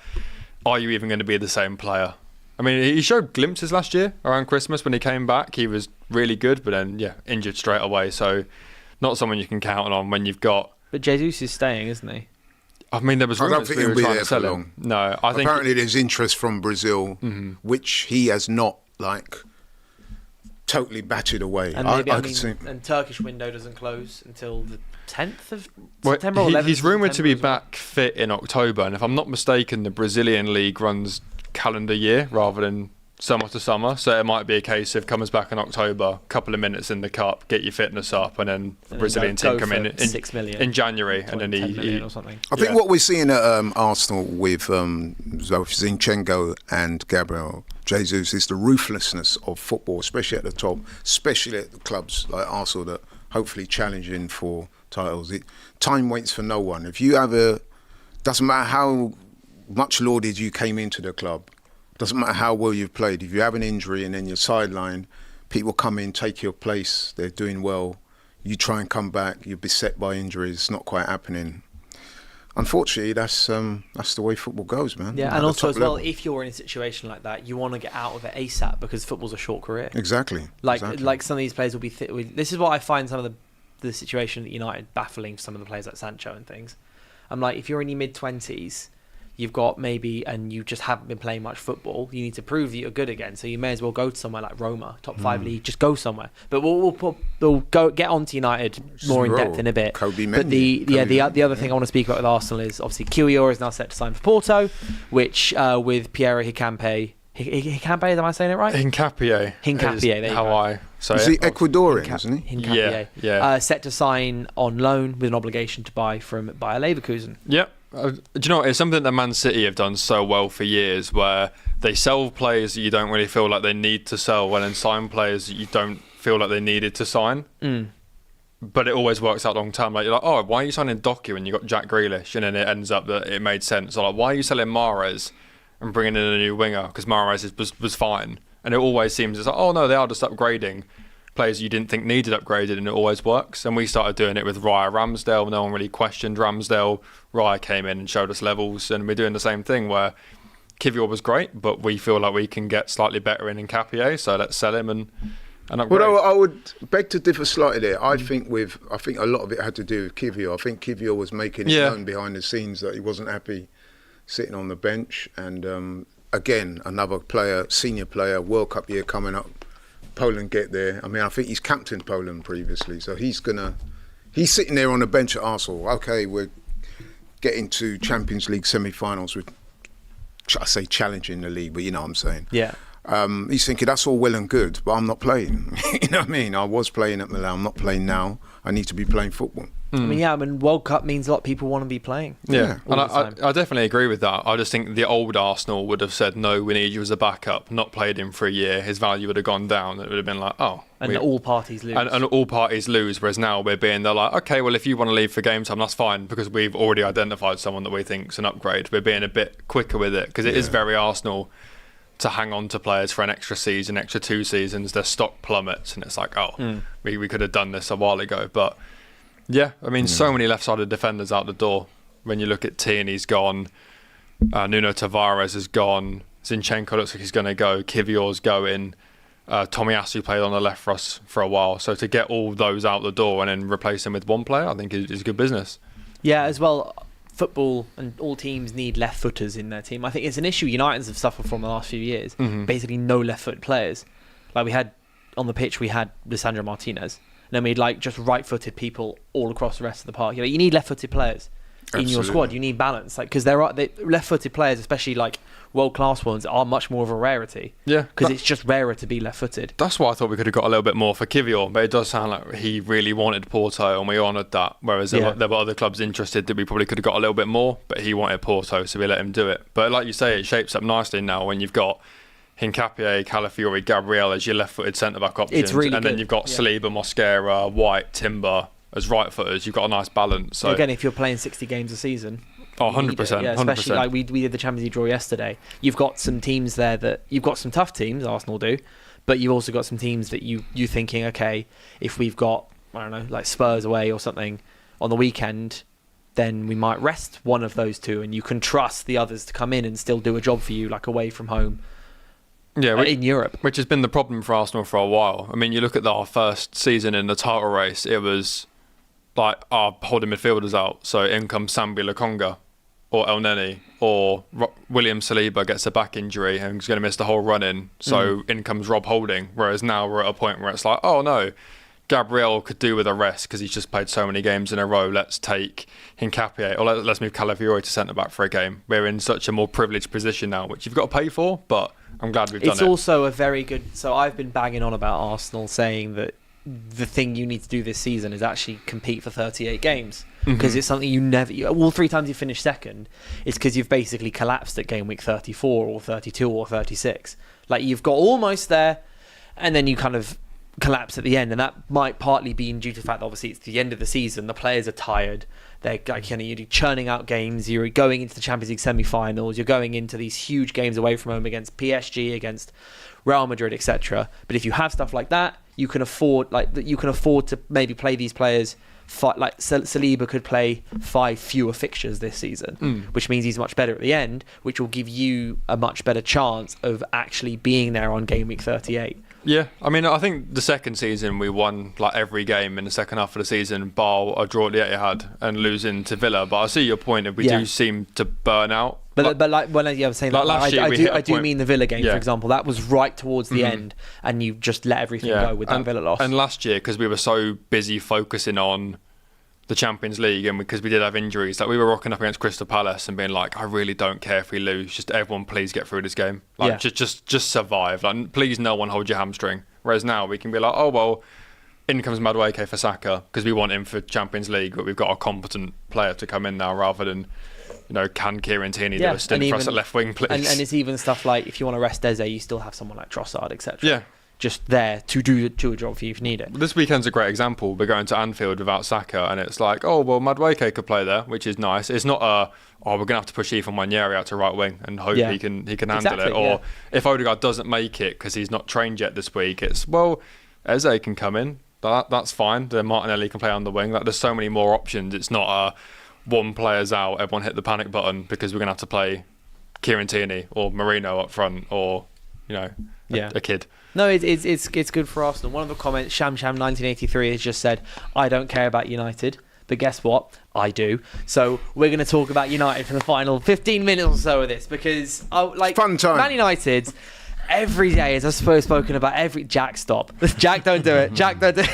are you even going to be the same player? I mean, he showed glimpses last year around Christmas when he came back. He was really good, but then, injured straight away. So not someone you can count on when you've got... But Jesus is staying, isn't he? I mean, there was I don't rumours think we he'll were be trying there to sell for him. long. No, I think Apparently there's interest from Brazil, which he has not, like, totally batted away. And maybe, I mean, and Turkish window doesn't close until the 10th of September or 11th. He's rumoured to be September as well. back fit in October, and if I'm not mistaken, the Brazilian league runs calendar year rather than summer to summer, so it might be a case of comes back in October, couple of minutes in the cup, get your fitness up, and then the Brazilian team come in 6 million in January, and then 10 million he or something. I think what we're seeing at Arsenal with Zinchenko and Gabriel Jesus is the ruthlessness of football, especially at the top, especially at the clubs like Arsenal that hopefully challenging for titles. Time waits for no one. If you have doesn't matter how much lauded you came into the club, doesn't matter how well you've played, if you have an injury and then you're sidelined, people come in, take your place, they're doing well, you try and come back, you're beset by injuries, it's not quite happening. Unfortunately, that's the way football goes, man. Yeah, At and the also top as well, level. if you're in a situation like that, you want to get out of it ASAP because football's a short career. Exactly. Like some of these players will be. This is what I find some of the situation at United baffling. Some of the players like Sancho and things. I'm like, if you're in your mid-20s, you've got maybe, and you just haven't been playing much football, you need to prove that you're good again. So you may as well go to somewhere like Roma, top 5 league, just go somewhere. But we'll go get on to United more in depth in a bit. Kobbie But Mainoo. the other thing I want to speak about with Arsenal is obviously Kiwior is now set to sign for Porto, which with Piero Hicampe, am I saying it right? Hincapié. Hincapié, there you how go. I say Is it. he Ecuadorian, isn't he? Hincapié. Yeah. Set to sign on loan with an obligation to buy from Bayer Leverkusen. Yep. Do you know what? It's something that Man City have done so well for years, where they sell players that you don't really feel like they need to sell, and then sign players that you don't feel like they needed to sign. But it always works out long term. Like you're like, oh, why are you signing Doku when you got Jack Grealish? And then it ends up that it made sense. Or like, why are you selling Mahrez and bringing in a new winger? Because Mahrez was fine. And it always seems it's like, oh no, they are just upgrading players you didn't think needed upgraded, and it always works. And we started doing it with Raya Ramsdale. No one really questioned Ramsdale. Raya came in and showed us levels, and we're doing the same thing where Kiwior was great, but we feel like we can get slightly better in Hincapié, so let's sell him and upgrade. Well, I would beg to differ slightly there. I think a lot of it had to do with Kiwior. I think Kiwior was making it known behind the scenes that he wasn't happy sitting on the bench. And again, another player, senior player, World Cup year coming up. Poland get there. I mean, I think he's captained Poland previously, so he's sitting there on the bench at Arsenal. Okay, we're getting to Champions League semi-finals with, I say challenging the league, but you know what I'm saying. Yeah. He's thinking that's all well and good, but I'm not playing. You know what I mean? I was playing at Milan. I'm not playing now. I need to be playing football. I mean, World Cup means a lot of people want to be playing. Yeah, all and the time. I definitely agree with that. I just think the old Arsenal would have said, no, we need you as a backup, not played him for a year. His value would have gone down. It would have been like, oh. And all parties lose. And all parties lose, whereas now they're like, okay, well, if you want to leave for game time, that's fine, because we've already identified someone that we think's an upgrade. We're being a bit quicker with it, because it is very Arsenal to hang on to players for an extra season, extra 2 seasons. Their stock plummets, and it's like, we could have done this a while ago. But yeah, I mean, so many left-sided defenders out the door. When you look at Tierney's gone, Nuno Tavares is gone, Zinchenko looks like he's going to go, Kiwior's going, Tomiyasu played on the left for us for a while. So to get all those out the door and then replace them with one player, I think is good business. Yeah, as well, football and all teams need left-footers in their team. I think it's an issue United have suffered from the last few years. Basically, no left-footed players. Like we had on the pitch, we had Lisandro Martinez. And then we had just right-footed people all across the rest of the park. You need left-footed players in your squad. You need balance, because left-footed players, especially like world-class ones, are much more of a rarity. Yeah, because it's just rarer to be left-footed. That's why I thought we could have got a little bit more for Kiwior, but it does sound like he really wanted Porto, and we honoured that. Whereas there were other clubs interested that we probably could have got a little bit more, but he wanted Porto, so we let him do it. But like you say, it shapes up nicely now when you've got Hincapié, Calafiori, Gabriel as your left-footed centre-back options. It's really and then good. you've got Saliba, Mosquera, White, Timber as right-footers. You've got a nice balance. So again, if you're playing 60 games a season... Oh, 100%. Yeah, especially 100%. like we did the Champions League draw yesterday. You've got some teams there that... You've got some tough teams, Arsenal do, but you've also got some teams that you're thinking, okay, if we've got, I don't know, like Spurs away or something on the weekend, then we might rest one of those two, and you can trust the others to come in and still do a job for you, like away from home. Yeah, In Europe. Which has been the problem for Arsenal for a while. I mean, you look at our first season in the title race, it was like our holding midfielders out. So in comes Sambi Lokonga. or El Neni or William Saliba gets a back injury and is going to miss the whole run-in, so in comes Rob Holding. Whereas now we're at a point where it's like, oh no, Gabriel could do with a rest because he's just played so many games in a row. Let's take Hincapié, or let's move Calafiori to centre-back for a game. We're in such a more privileged position now, which you've got to pay for, but I'm glad we've done it. It's also a very good... So I've been banging on about Arsenal, saying that the thing you need to do this season is actually compete for 38 games. Because it's something you never... all 3 times you finish second, it's because you've basically collapsed at game week 34 or 32 or 36. Like, you've got almost there, and then you kind of collapse at the end, and that might partly be due to the fact that obviously it's the end of the season, the players are tired, they're like, you're churning out games, you're going into the Champions League semi-finals, you're going into these huge games away from home against PSG, against Real Madrid, etc. But if you have stuff like that, you can afford to maybe play these players. Like Saliba could play 5 fewer fixtures this season, which means he's much better at the end, which will give you a much better chance of actually being there on game week 38. Yeah, I mean, I think the second season we won like every game in the second half of the season, bar a draw at the Etihad and losing to Villa. But I see your point, if we do seem to burn out. But like when I was saying, like last year I do mean the Villa game, for example. That was right towards the end, and you just let everything go with that Villa loss. And last year, because we were so busy focusing on the Champions League, and because we did have injuries, like we were rocking up against Crystal Palace and being like, I really don't care if we lose, just everyone please get through this game, like just survive, like please no one hold your hamstring. Whereas now we can be like, oh well, in comes Madueke for Saka because we want him for Champions League, but we've got a competent player to come in now, rather than can Kieran Tierney do a stint for us at left wing, please. And it's even stuff like, if you want to rest Eze, you still have someone like Trossard, etc. Yeah, just there to do a job for you if you need it. This weekend's a great example. We're going to Anfield without Saka, and it's like, oh well, Madueke could play there, which is nice. It's not we're gonna have to push Ethan Nwaneri out to right wing and hope he can handle it. Or if Odegaard doesn't make it because he's not trained yet this week, it's Eze can come in. That's fine. Then Martinelli can play on the wing. Like, there's so many more options. It's not one player's out, everyone hit the panic button because we're gonna have to play Kieran Tierney or Marino up front, or a kid. No, it's good for Arsenal. One of the comments, Sham 1983 has just said, I don't care about United, but guess what? I do. So we're going to talk about United for the final 15 minutes or so of this, because fun time. Man United, every day, as I've spoken about, Jack, stop. Jack, don't do it. Jack, don't do it.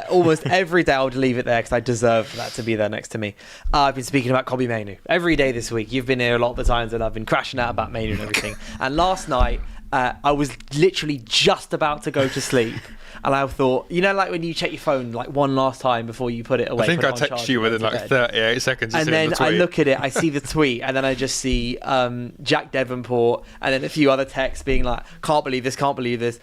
Almost every day I would leave it there because I deserve that to be there next to me. I've been speaking about Kobbie Mainoo every day this week. You've been here a lot of the times, and I've been crashing out about Mainoo and everything. And last night I was literally just about to go to sleep, and I thought, like when you check your phone like one last time before you put it away. I think I texted you within like 38 seconds. And then I look at it, I see the tweet, and then I just see Jack Davenport, and then a few other texts being like, can't believe this,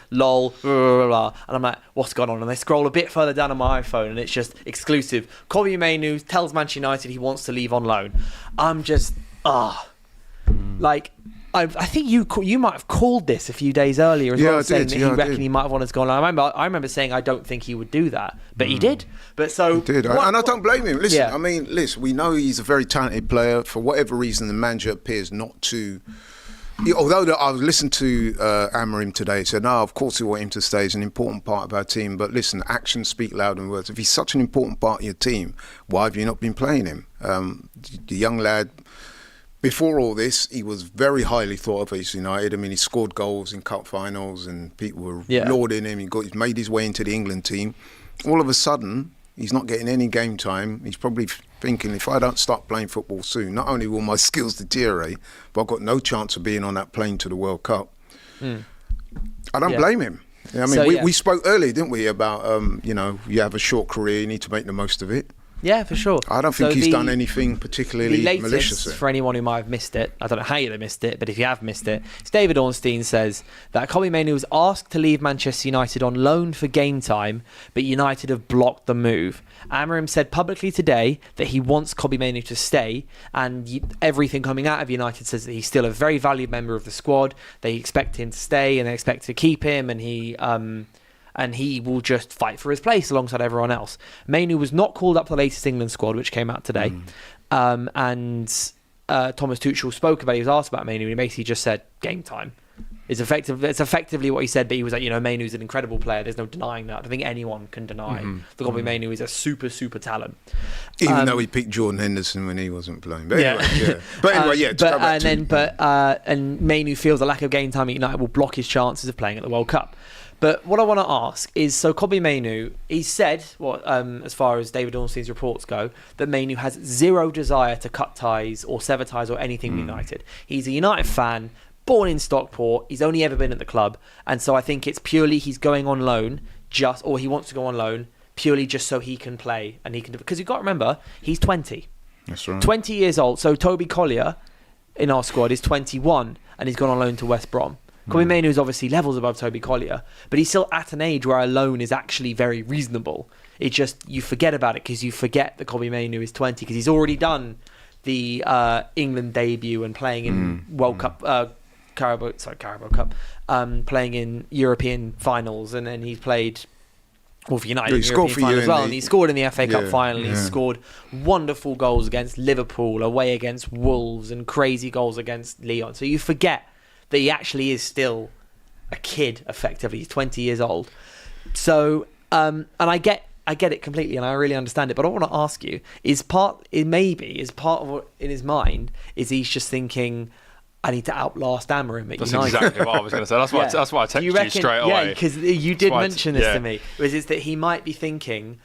lol, blah, blah, blah. And I'm like, what's going on? And I scroll a bit further down on my iPhone, and it's just exclusive. Kobbie Mainoo tells Manchester United he wants to leave on loan. I'm just, I think you might have called this a few days earlier as well, saying that he reckoned he might have wanted to go on. I remember saying I don't think he would do that, but he did. But so he did, and I don't blame him. Listen, I mean, we know he's a very talented player. For whatever reason, the manager appears not to. Although I listened to Amorim today, he said, no, of course we want him to stay. He's an important part of our team. But listen, actions speak louder than words. If he's such an important part of your team, why have you not been playing him? The young lad. Before all this, he was very highly thought of at United. I mean, he scored goals in cup finals and people were lauding him. He's made his way into the England team. All of a sudden, he's not getting any game time. He's probably thinking, if I don't start playing football soon, not only will my skills deteriorate, but I've got no chance of being on that plane to the World Cup. I don't blame him. I mean, we spoke earlier, didn't we, about, you have a short career, you need to make the most of it. Yeah, for sure. I don't think he's done anything particularly malicious. For anyone who might have missed it, I don't know how you missed it, but if you have missed it, it's David Ornstein says that Kobbie Mainoo was asked to leave Manchester United on loan for game time, but United have blocked the move. Amorim said publicly today that he wants Kobbie Mainoo to stay, and everything coming out of United says that he's still a very valued member of the squad. They expect him to stay, and they expect to keep him, and he will just fight for his place alongside everyone else. Mainoo was not called up for the latest England squad, which came out today. And Thomas Tuchel spoke about it. He was asked about Mainoo, and he basically just said, game time. It's effectively what he said, but he was like, Mainoo's an incredible player. There's no denying that. I don't think anyone can deny that Kobbie Mainoo is a super, super talent. Even though he picked Jordan Henderson when he wasn't playing. But and Mainoo feels a lack of game time at United will block his chances of playing at the World Cup. But what I want to ask is, so Kobbie Mainoo, he said, as far as David Ornstein's reports go, that Mainoo has zero desire to cut ties or sever ties or anything with United. He's a United fan, born in Stockport. He's only ever been at the club, and so I think it's purely he's going on loan or he wants to go on loan purely just so he can play and he can, because you've got to remember he's 20. That's right. 20 years old. So Toby Collier in our squad is 21 and he's gone on loan to West Brom. Kobbie Mainoo is obviously levels above Toby Collier, but he's still at an age where a loan is actually very reasonable. It's just you forget about it because you forget that Kobbie Mainoo is 20 because he's already done the England debut and playing in World Cup. Carabao Cup, playing in European finals, and then he's played for United in European finals as well, and he scored in the FA Cup final. He's scored wonderful goals against Liverpool, away against Wolves, and crazy goals against Lyon. So you forget that he actually is still a kid, effectively. He's 20 years old. So, and I get it completely, and I really understand it. But I want to ask you: part of what in his mind is he's just thinking, I need to outlast Amorim at United. That's exactly what I was going to say. That's why I texted you straight away. Yeah, because you did mention this to me. Is that he might be thinking,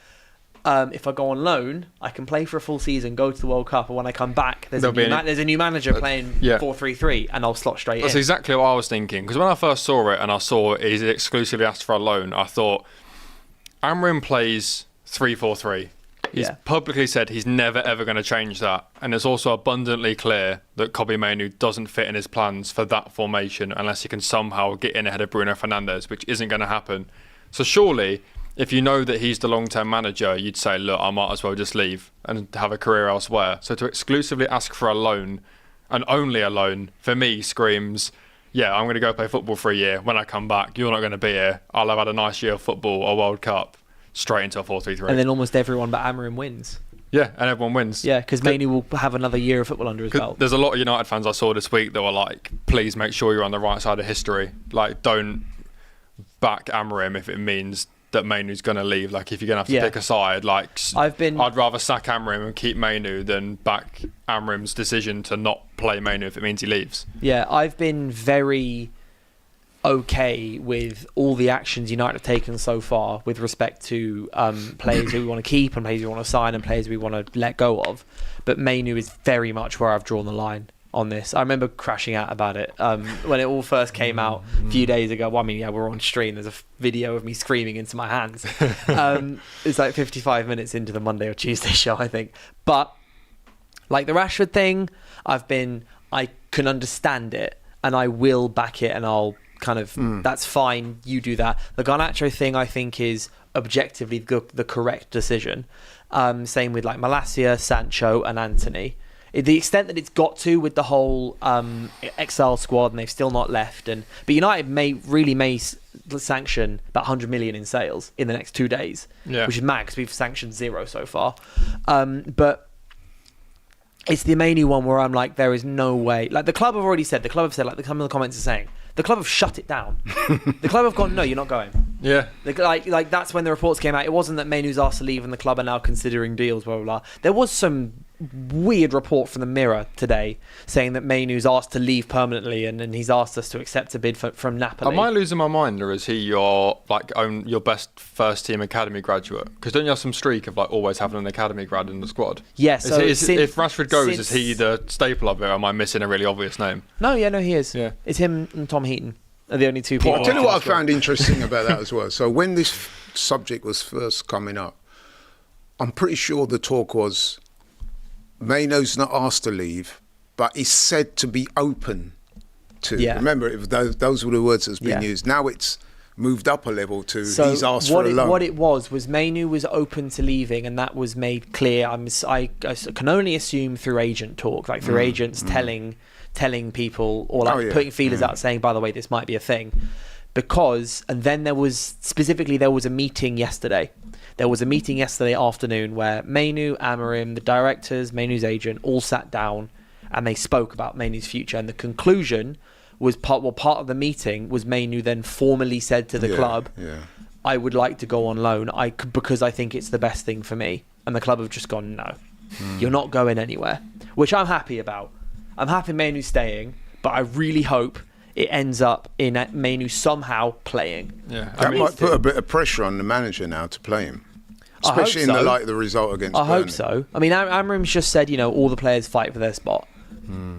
if I go on loan, I can play for a full season, go to the World Cup, and when I come back, there's a new manager playing 4-3-3, and I'll slot straight in. That's exactly what I was thinking. Because when I first saw it, and I saw he's exclusively asked for a loan, I thought, Amorim plays 3-4-3. He's publicly said he's never ever going to change that, and it's also abundantly clear that Kobbie Mainoo doesn't fit in his plans for that formation unless he can somehow get in ahead of Bruno Fernandes, which isn't going to happen. So surely, if you know that he's the long-term manager, you'd say, look, I might as well just leave and have a career elsewhere. So to exclusively ask for a loan, and only a loan, for me screams, I'm going to go play football for a year. When I come back, you're not going to be here. I'll have had a nice year of football, a World Cup, straight into a 4-3-3. And then almost everyone but Amorim wins. Yeah, and everyone wins. Yeah, because Mainoo will have another year of football under his belt. There's a lot of United fans I saw this week that were like, please make sure you're on the right side of history. Like, don't back Amorim if it means that Mainoo's going to leave. Like, if you're going to have to pick a side, like, I'd rather sack Amorim and keep Mainoo than back Amorim's decision to not play Mainoo if it means he leaves. Yeah, I've been very okay with all the actions United have taken so far with respect to players who we want to keep and players we want to sign and players we want to let go of. But Mainoo is very much where I've drawn the line on this. I remember crashing out about it when it all first came out a few days ago. Well, we're on stream. There's a video of me screaming into my hands. It's like 55 minutes into the Monday or Tuesday show, I think. But like the Rashford thing, I can understand it and I will back it and I'll kind of that's fine, you do that. The Garnacho thing I think is objectively the correct decision. Same with like Malacia, Sancho and Anthony. The extent that it's got to with the whole Excel squad and they've still not left, but United may sanction about 100 million in sales in the next 2 days, which is mad because we've sanctioned 0 so far. But it's the Mainoo one where I'm like, there is no way. Like the club have said, like some of the comments are saying, the club have shut it down. The club have gone, no, you're not going. Yeah. Like that's when the reports came out. It wasn't that Mainoo's asked to leave and the club are now considering deals, blah, blah, blah. There was some weird report from the Mirror today saying that Mainoo's asked to leave permanently and he's asked us to accept a bid from Napoli. Am I losing my mind, or is he your best first team academy graduate? Because don't you have some streak of like always having an academy grad in the squad? Yes. Yeah, so if Rashford goes, is he the staple of it, or am I missing a really obvious name? No, he is. Yeah. It's him and Tom Heaton are the only two people. I'll tell you what I found interesting about that as well. So when this subject was first coming up, I'm pretty sure the talk was Mainoo's not asked to leave, but he's said to be open to. Yeah. Remember, those were the words that's been used. Now it's moved up a level to he's asked for a loan. What it was Mainoo was open to leaving, and that was made clear. I can only assume through agent talk, like through agents telling people or like putting feelers out saying, by the way, this might be a thing. And then there was a meeting yesterday. There was a meeting yesterday afternoon where Mainoo, Amorim, the directors, Mainoo's agent all sat down and they spoke about Mainoo's future. And the conclusion was part of the meeting was Mainoo then formally said to the club, I would like to go on loan because I think it's the best thing for me. And the club have just gone, no, you're not going anywhere, which I'm happy about. I'm happy Mainoo's staying, but I really hope it ends up in Mainoo somehow playing. Yeah, that might put a bit of pressure on the manager now to play him, especially in the light of the result against Burnley. I hope so. I mean, Amorim's just said, all the players fight for their spot.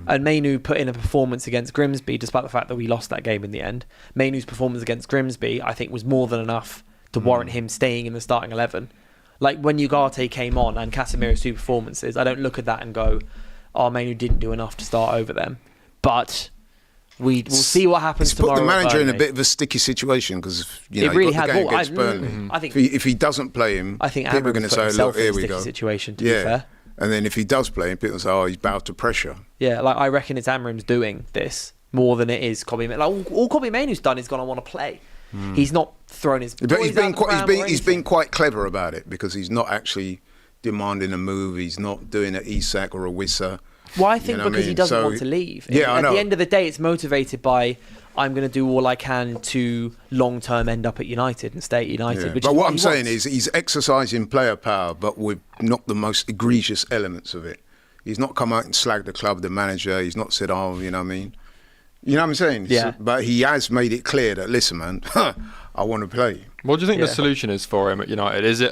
And Mainoo put in a performance against Grimsby, despite the fact that we lost that game in the end. Mainoo's performance against Grimsby, I think, was more than enough to warrant him staying in the starting 11. Like when Ugarte came on and Casemiro's 2 performances, I don't look at that and go, oh, Mainoo didn't do enough to start over them. But we'll see what happens tomorrow. It's put the manager in a bit of a sticky situation because it really got the game against Burnley. I think if he doesn't play him, I think people are going to say, look, here we go. Situation, to be fair. And then if he does play him, people say, oh, he's bowed to pressure. Yeah, like I reckon it's Amorim's doing this more than it is Kobbie Mainoo. Like all Kobbie Mainoo's done is gone, I want to play. He's not thrown his. But he's been quite clever about it because he's not actually demanding a move. He's not doing an Isak or a Wissa. Well, I think because he doesn't want to leave. Yeah, I know. At the end of the day, it's motivated by I'm going to do all I can to long term end up at United and stay at United. Yeah. Which but is what I'm he saying wants. is he's exercising player power, but with not the most egregious elements of it. He's not come out and slagged the club, the manager. He's not said, oh, you know what I mean? You know what I'm saying? Yeah. But he has made it clear that, listen, man, I want to play. What do you think the solution is for him at United? Is it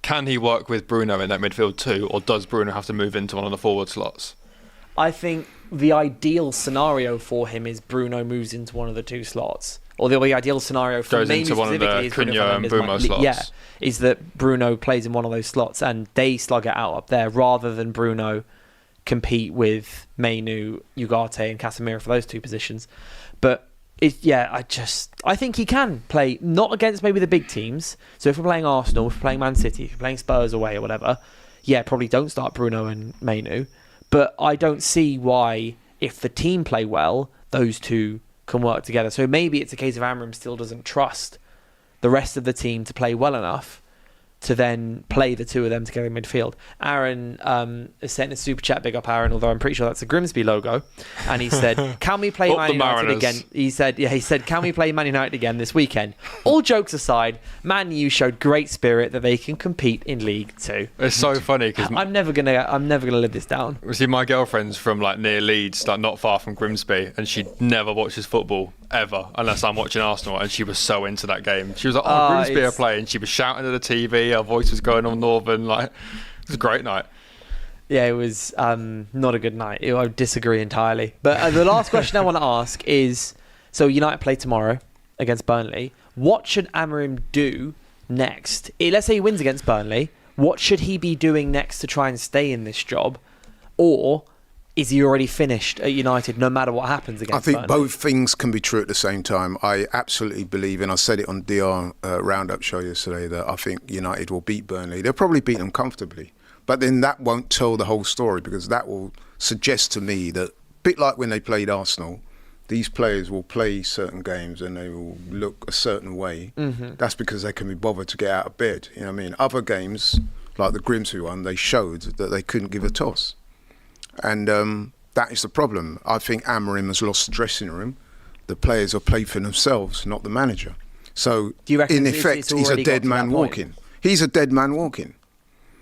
can he work with Bruno in that midfield too, or does Bruno have to move into one of the forward slots? I think the ideal scenario for him is Bruno moves into one of the 2 slots. Or the ideal scenario for goes Mainoo into one of the specifically is Cunha and Bumo slots. Yeah, is that Bruno plays in one of those slots and they slug it out up there rather than Bruno compete with Mainoo, Ugarte and Casemiro for those 2 positions. But I think he can play, not against maybe the big teams. So if we're playing Arsenal, if we're playing Man City, if we're playing Spurs away or whatever, probably don't start Bruno and Mainoo. But I don't see why, if the team play well, those 2 can work together. So maybe it's a case of Amorim still doesn't trust the rest of the team to play well enough to then play the 2 of them together in midfield. Aaron has sent a super chat, big up Aaron, although I'm pretty sure that's a Grimsby logo. And he said, can we play Man United again? He said, can we play Man United again this weekend? All jokes aside, Man U showed great spirit that they can compete in League 2. It's so funny because I'm never gonna live this down. See, my girlfriend's from like near Leeds, like not far from Grimsby, and she never watches football ever unless I'm watching Arsenal, and she was so into that game. She was like, Grimsby are playing. She was shouting at the TV, her voice was going on Northern, like it was a great night. Yeah, it was not a good night. I disagree entirely. But the last question I want to ask is, so United play tomorrow against Burnley. What should Amorim do next? Let's say he wins against Burnley. What should he be doing next to try and stay in this job? Or is he already finished at United no matter what happens against Burnley? I think both things can be true at the same time. I absolutely believe, and I said it on DR Roundup show yesterday, that I think United will beat Burnley. They'll probably beat them comfortably. But then that won't tell the whole story because that will suggest to me that, a bit like when they played Arsenal, these players will play certain games and they will look a certain way. Mm-hmm. That's because they can be bothered to get out of bed. You know what I mean? Other games, like the Grimsby one, they showed that they couldn't give a toss. And that is the problem. I think Amorim has lost the dressing room. The players have played for themselves, not the manager. So, in effect, he's a dead man walking. He's a dead man walking.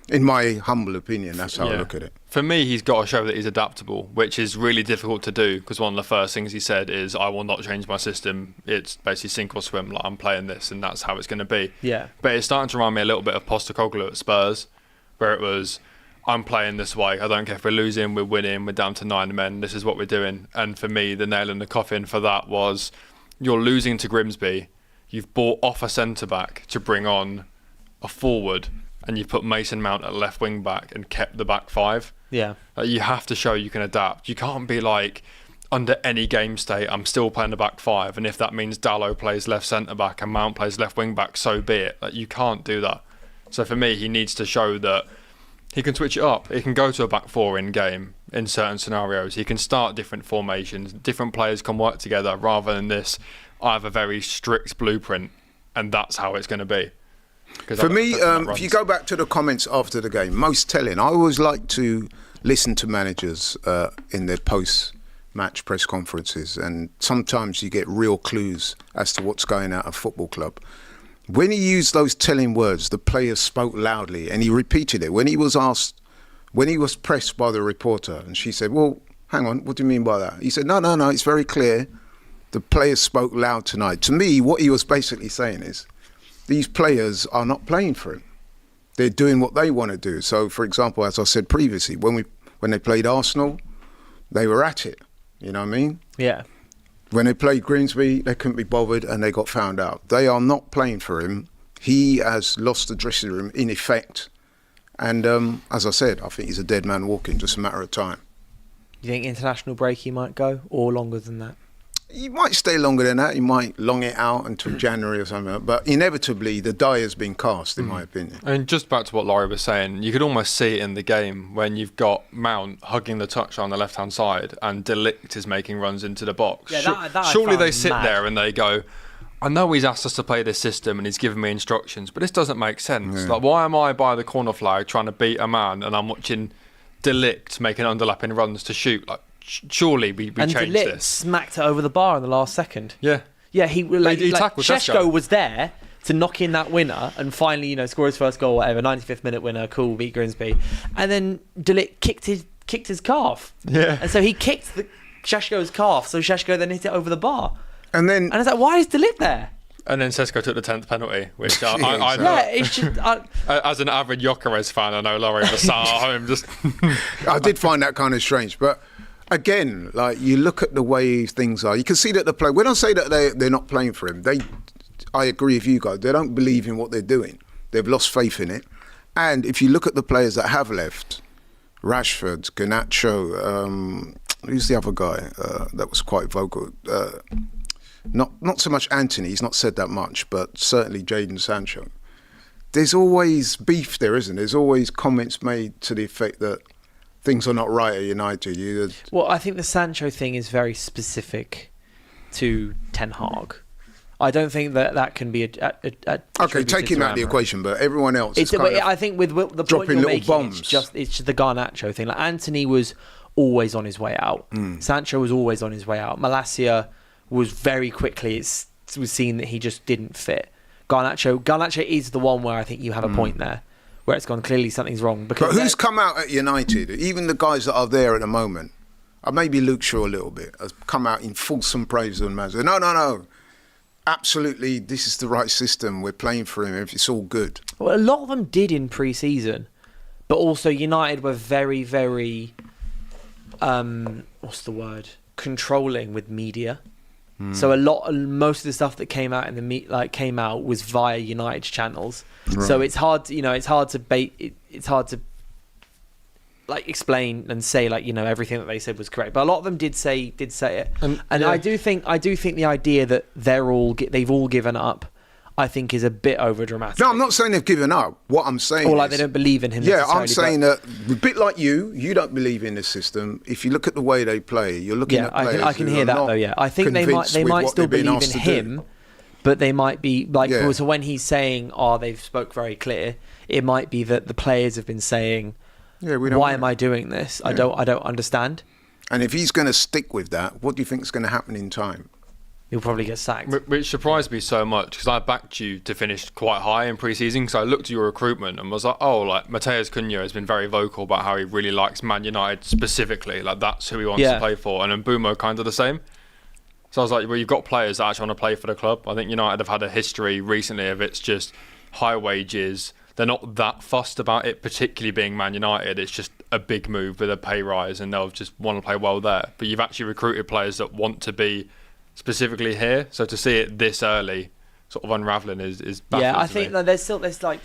In my humble opinion, that's how I look at it. For me, he's got to show that he's adaptable, which is really difficult to do because one of the first things he said is, I will not change my system. It's basically sink or swim. Like, I'm playing this and that's how it's going to be. Yeah. But it's starting to remind me a little bit of Postecoglou at Spurs, where it was, I'm playing this way. I don't care if we're losing, we're winning, we're down to 9 men. This is what we're doing. And for me, the nail in the coffin for that was, you're losing to Grimsby. You've bought off a centre-back to bring on a forward, and you've put Mason Mount at left wing back and kept the back 5. Yeah. You have to show you can adapt. You can't be like, under any game state, I'm still playing the back 5, and if that means Dalot plays left centre back and Mount plays left wing back, so be it. Like, you can't do that. So for me, he needs to show that he can switch it up. He can go to a back 4 in game in certain scenarios. He can start different formations. Different players can work together rather than this, I have a very strict blueprint and that's how it's going to be. For me, if you go back to the comments after the game, most telling, I always like to listen to managers in their post match press conferences, and sometimes you get real clues as to what's going on at a football club. When he used those telling words, the players spoke loudly, and he repeated it. When he was pressed by the reporter, and she said, well, hang on, what do you mean by that? He said, no, it's very clear. The players spoke loud tonight. To me, what he was basically saying is, these players are not playing for him. They're doing what they want to do. So, for example, as I said previously, when they played Arsenal, they were at it. You know what I mean? Yeah. When they played Grimsby, they couldn't be bothered and they got found out. They are not playing for him. He has lost the dressing room in effect. And as I said, I think he's a dead man walking, just a matter of time. You think international break he might go, or longer than that? He might stay longer than that. He might long it out until January or something. But inevitably, the die has been cast, in my opinion. And just back to what Laurie was saying, you could almost see it in the game when you've got Mount hugging the touchline on the left-hand side and De Ligt is making runs into the box. Yeah, that Surely I they found sit mad. there and they go, I know he's asked us to play this system and he's given me instructions, but this doesn't make sense. Yeah. Like, why am I by the corner flag trying to beat a man and I'm watching De Ligt making underlapping runs to shoot? Like, surely we And changed De Ligt this. smacked it over the bar in the last second. Yeah. Yeah, he tackled Šeško Šeško. was there to knock in that winner and finally, score his first goal, whatever, 95th minute winner, cool, beat Grimsby. And then De Ligt kicked his calf. Yeah. And so he kicked Šeško's calf, so Šeško then hit it over the bar. And then... And I was like, why is De Ligt there? And then Sesko took the 10th penalty, which I exactly. know. Yeah, it's just... As an avid Gyökeres fan, I know Laurie was sat at home just... I did find that kind of strange, but again, like, you look at the way things are, you can see that the play. When I say that they're not playing for him, I agree with you guys. They don't believe in what they're doing. They've lost faith in it. And if you look at the players that have left, Rashford, Garnacho, who's the other guy that was quite vocal? Not so much Anthony. He's not said that much, but certainly Jadon Sancho. There's always beef there, isn't there? There's always comments made to the effect that things are not right at United. Well, I think the Sancho thing is very specific to Ten Hag. I don't think that can be okay, take him out of the equation, but everyone else is kind of I think with the point dropping you're little making, bombs. it's just the Garnacho thing. Like, Anthony was always on his way out. Sancho was always on his way out. Malacia was very quickly, it was seen that he just didn't fit. Garnacho is the one where I think you have a point there, where it's gone, clearly something's wrong. But who's come out at United? Even the guys that are there at the moment, maybe Luke Shaw a little bit, has come out in fulsome praise of the man. No. Absolutely, this is the right system. We're playing for him. It's all good. Well, a lot of them did in pre-season, but also United were very, very, controlling with media. So most of the stuff that came out came out was via United's channels. Right. So it's hard to explain and say everything that they said was correct. But a lot of them did say it. And yeah. I do think the idea that they've all given up, I think, is a bit over dramatic. No, I'm not saying they've given up. What I'm saying is, they don't believe in him. Yeah, I'm saying that a bit like you don't believe in the system. If you look at the way they play, you're looking at players. I can hear that though. Yeah, I think they might still believe in him, but they might be So when he's saying, they've spoke very clear, it might be that the players have been saying, why am I doing this? Yeah. I don't understand. And if he's going to stick with that, what do you think is going to happen in time? He'll probably get sacked. Which surprised me so much, because I backed you to finish quite high in pre-season, because I looked at your recruitment and was like, Mateus Cunha has been very vocal about how he really likes Man United specifically. Like, that's who he wants to play for. And Mbeumo kind of the same. So I was like, well, you've got players that actually want to play for the club. I think United have had a history recently of it's just high wages. They're not that fussed about it, particularly being Man United. It's just a big move with a pay rise and they'll just want to play well there. But you've actually recruited players that want to be specifically here, so to see it this early sort of unraveling is baffling. I think that there's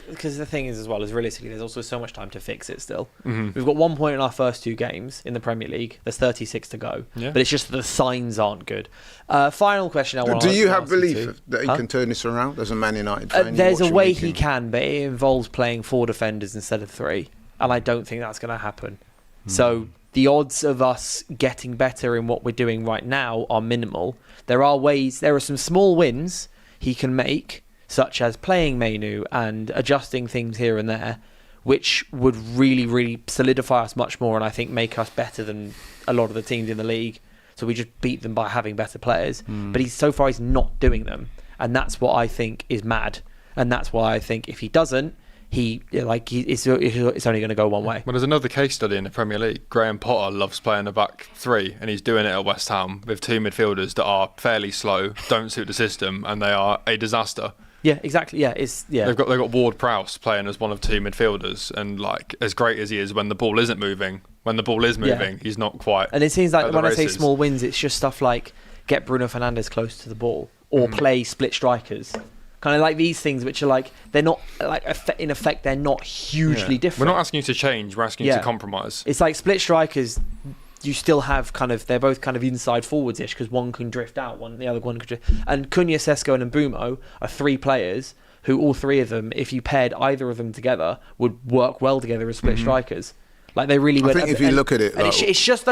because the thing is, as well as realistically, there's also so much time to fix it still. We've got 1 point in our first 2 games in the Premier League. There's 36 to go, but it's just that the signs aren't good. Final question I want to ask. Do you have belief that he can turn this around as a Man United fan? There's a way he can, but it involves playing 4 defenders instead of 3, and I don't think that's going to happen. So the odds of us getting better in what we're doing right now are minimal. There are some small wins he can make, such as playing Mainoo and adjusting things here and there, which would really, really solidify us much more and I think make us better than a lot of the teams in the league. so we just beat them by having better players. But he's not doing them, and that's what I think is mad. And that's why I think if he doesn't, it's only going to go one way. Well, there's another case study in the Premier League. Graham Potter loves playing a back three, and he's doing it at West Ham with two midfielders that are fairly slow, don't suit the system, and they are a disaster. Yeah, exactly. Yeah, they've got Ward-Prowse playing as one of two midfielders, and like as great as he is when the ball isn't moving, when the ball is moving, he's not quite. And it seems like when I say small wins, it's just stuff like get Bruno Fernandes close to the ball or play split strikers. Kind of like these things, which are like they're not like in effect they're not hugely different. We're not asking you to change. We're asking you to compromise. It's like split strikers. You still have they're both kind of inside forwards-ish because one can drift out, the other one can drift. And Cunha, Sesko, and Mbeumo are three players who all three of them, if you paired either of them together, would work well together as split strikers. Like they really would. I think if you look at it, and it's just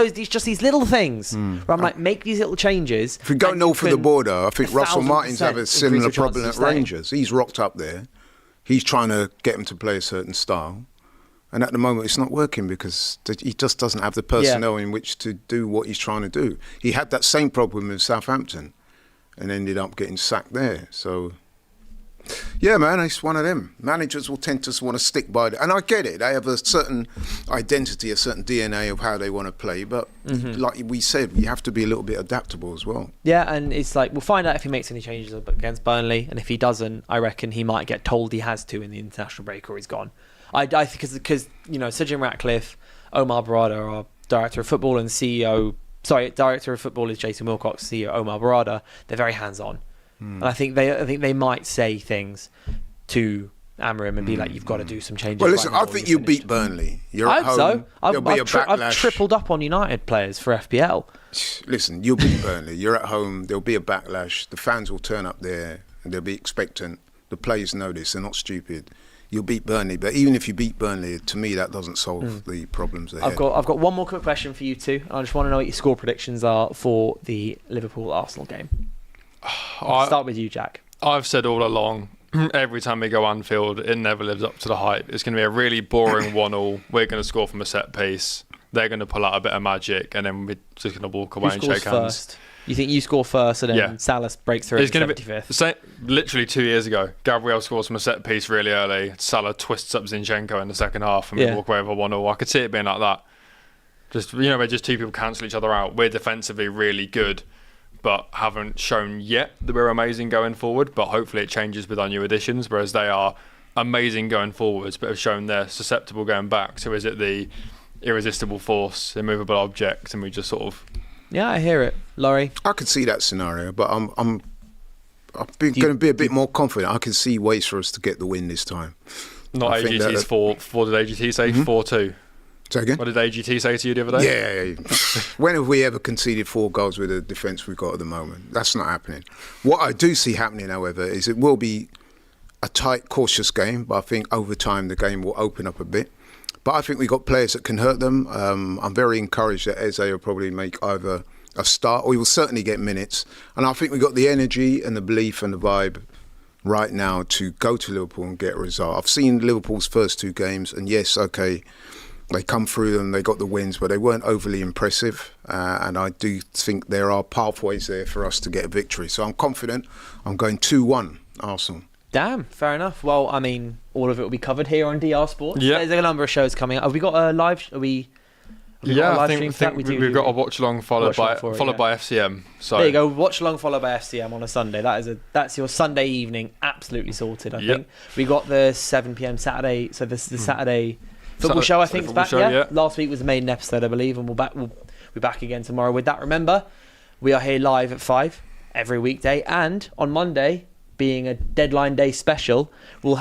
these little things where I'm like, make these little changes. If we go north of the border, I think Russell Martin's have a similar problem at Rangers. He's rocked up there. He's trying to get him to play a certain style. And at the moment, it's not working because he just doesn't have the personnel in which to do what he's trying to do. He had that same problem with Southampton and ended up getting sacked there. So, yeah, man, it's one of them. Managers will tend to want to stick by it. And I get it. They have a certain identity, a certain DNA of how they want to play. But like we said, we have to be a little bit adaptable as well. Yeah, and it's like we'll find out if he makes any changes against Burnley. And if he doesn't, I reckon he might get told he has to in the international break or he's gone. I think because Sir Jim Ratcliffe, Omar Barada, our director of football, and director of football is Jason Wilcox, CEO Omar Barada. They're very hands-on, and I think they might say things to Amorim and be like, "You've got to do some changes." Well, listen, I think you beat Burnley. You're I at hope home. so. I've tripled up on United players for FPL. Listen, you'll beat Burnley. You're at home. There'll be a backlash. The fans will turn up there and they'll be expectant. The players know this. They're not stupid. You'll beat Burnley, but even if you beat Burnley, to me that doesn't solve the problems they have. I've got one more quick question for you two. I just want to know what your score predictions are for the Liverpool-Arsenal game. I'll start with you, Jack. I've said all along, every time we go Anfield, it never lives up to the hype. It's going to be a really boring 1-1. We're going to score from a set piece. They're going to pull out a bit of magic, and then we're just going to walk away and shake hands. First? You think you score first and then Salah breaks through at the 75th? Literally 2 years ago, Gabriel scores from a set piece really early. Salah twists up Zinchenko in the second half and we walk away with a 1-0. I could see it being like that. Just where just two people cancel each other out. We're defensively really good, but haven't shown yet that we're amazing going forward. But hopefully it changes with our new additions, whereas they are amazing going forwards, but have shown they're susceptible going back. So is it the irresistible force, immovable object, and we just sort of... Yeah, I hear it. Laurie? I could see that scenario, but I'm going to be a bit more confident. I can see ways for us to get the win this time. Not AGT's 4. What did AGT say? 4-2. Say again? What did AGT say to you the other day? Yeah. When have we ever conceded 4 goals with the defence we've got at the moment? That's not happening. What I do see happening, however, is it will be a tight, cautious game, but I think over time the game will open up a bit. But I think we've got players that can hurt them. I'm very encouraged that Eze will probably make either a start or he will certainly get minutes. And I think we've got the energy and the belief and the vibe right now to go to Liverpool and get a result. I've seen Liverpool's first 2 games, and yes, okay, they come through them, they got the wins, but they weren't overly impressive. And I do think there are pathways there for us to get a victory. So I'm confident. I'm going 2-1 Arsenal. Damn, fair enough. Well, I mean, all of it will be covered here on DR Sports. Yeah. There's a number of shows coming up. Have we got a live? I think we've got a watch along followed by FCM. So there you go. Watch along followed by FCM on a Sunday. That's your Sunday evening. Absolutely sorted. I think we got the 7 p.m. Saturday. So this is the Saturday football show. I think is back. Last week was the maiden episode, I believe, and we'll be back again tomorrow with that. Remember, we are here live at 5 every weekday, and on Monday, being a deadline day special, we'll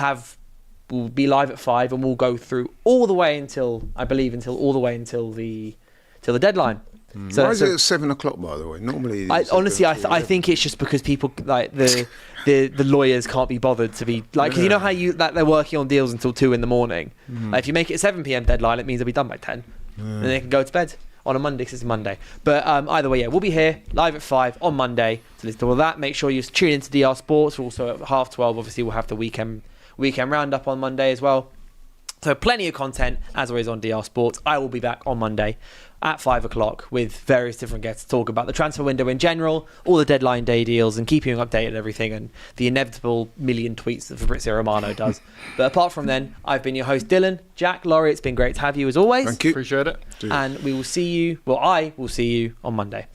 be live at 5 and we'll go through all the way until the deadline. So why is it at 7 o'clock, by the way? Normally, I think it's just because people like the lawyers can't be bothered to be like, because you know how they're working on deals until 2 a.m. Like if you make it 7 p.m. deadline, it means they'll be done by 10 and they can go to bed on a Monday because it's Monday. But either way, we'll be here live at 5 on Monday to listen to all that. Make sure you tune into DR Sports. Also at 12:30, obviously we'll have the weekend roundup on Monday as well. So plenty of content, as always, on DR Sports. I will be back on Monday at 5 o'clock with various different guests to talk about the transfer window in general, all the deadline day deals, and keeping you updated and everything, and the inevitable million tweets that Fabrizio Romano does. But apart from then, I've been your host, Dylan. Jack, Laurie, it's been great to have you as always. Thank you. Appreciate it. And we will see you, well, I will see you on Monday.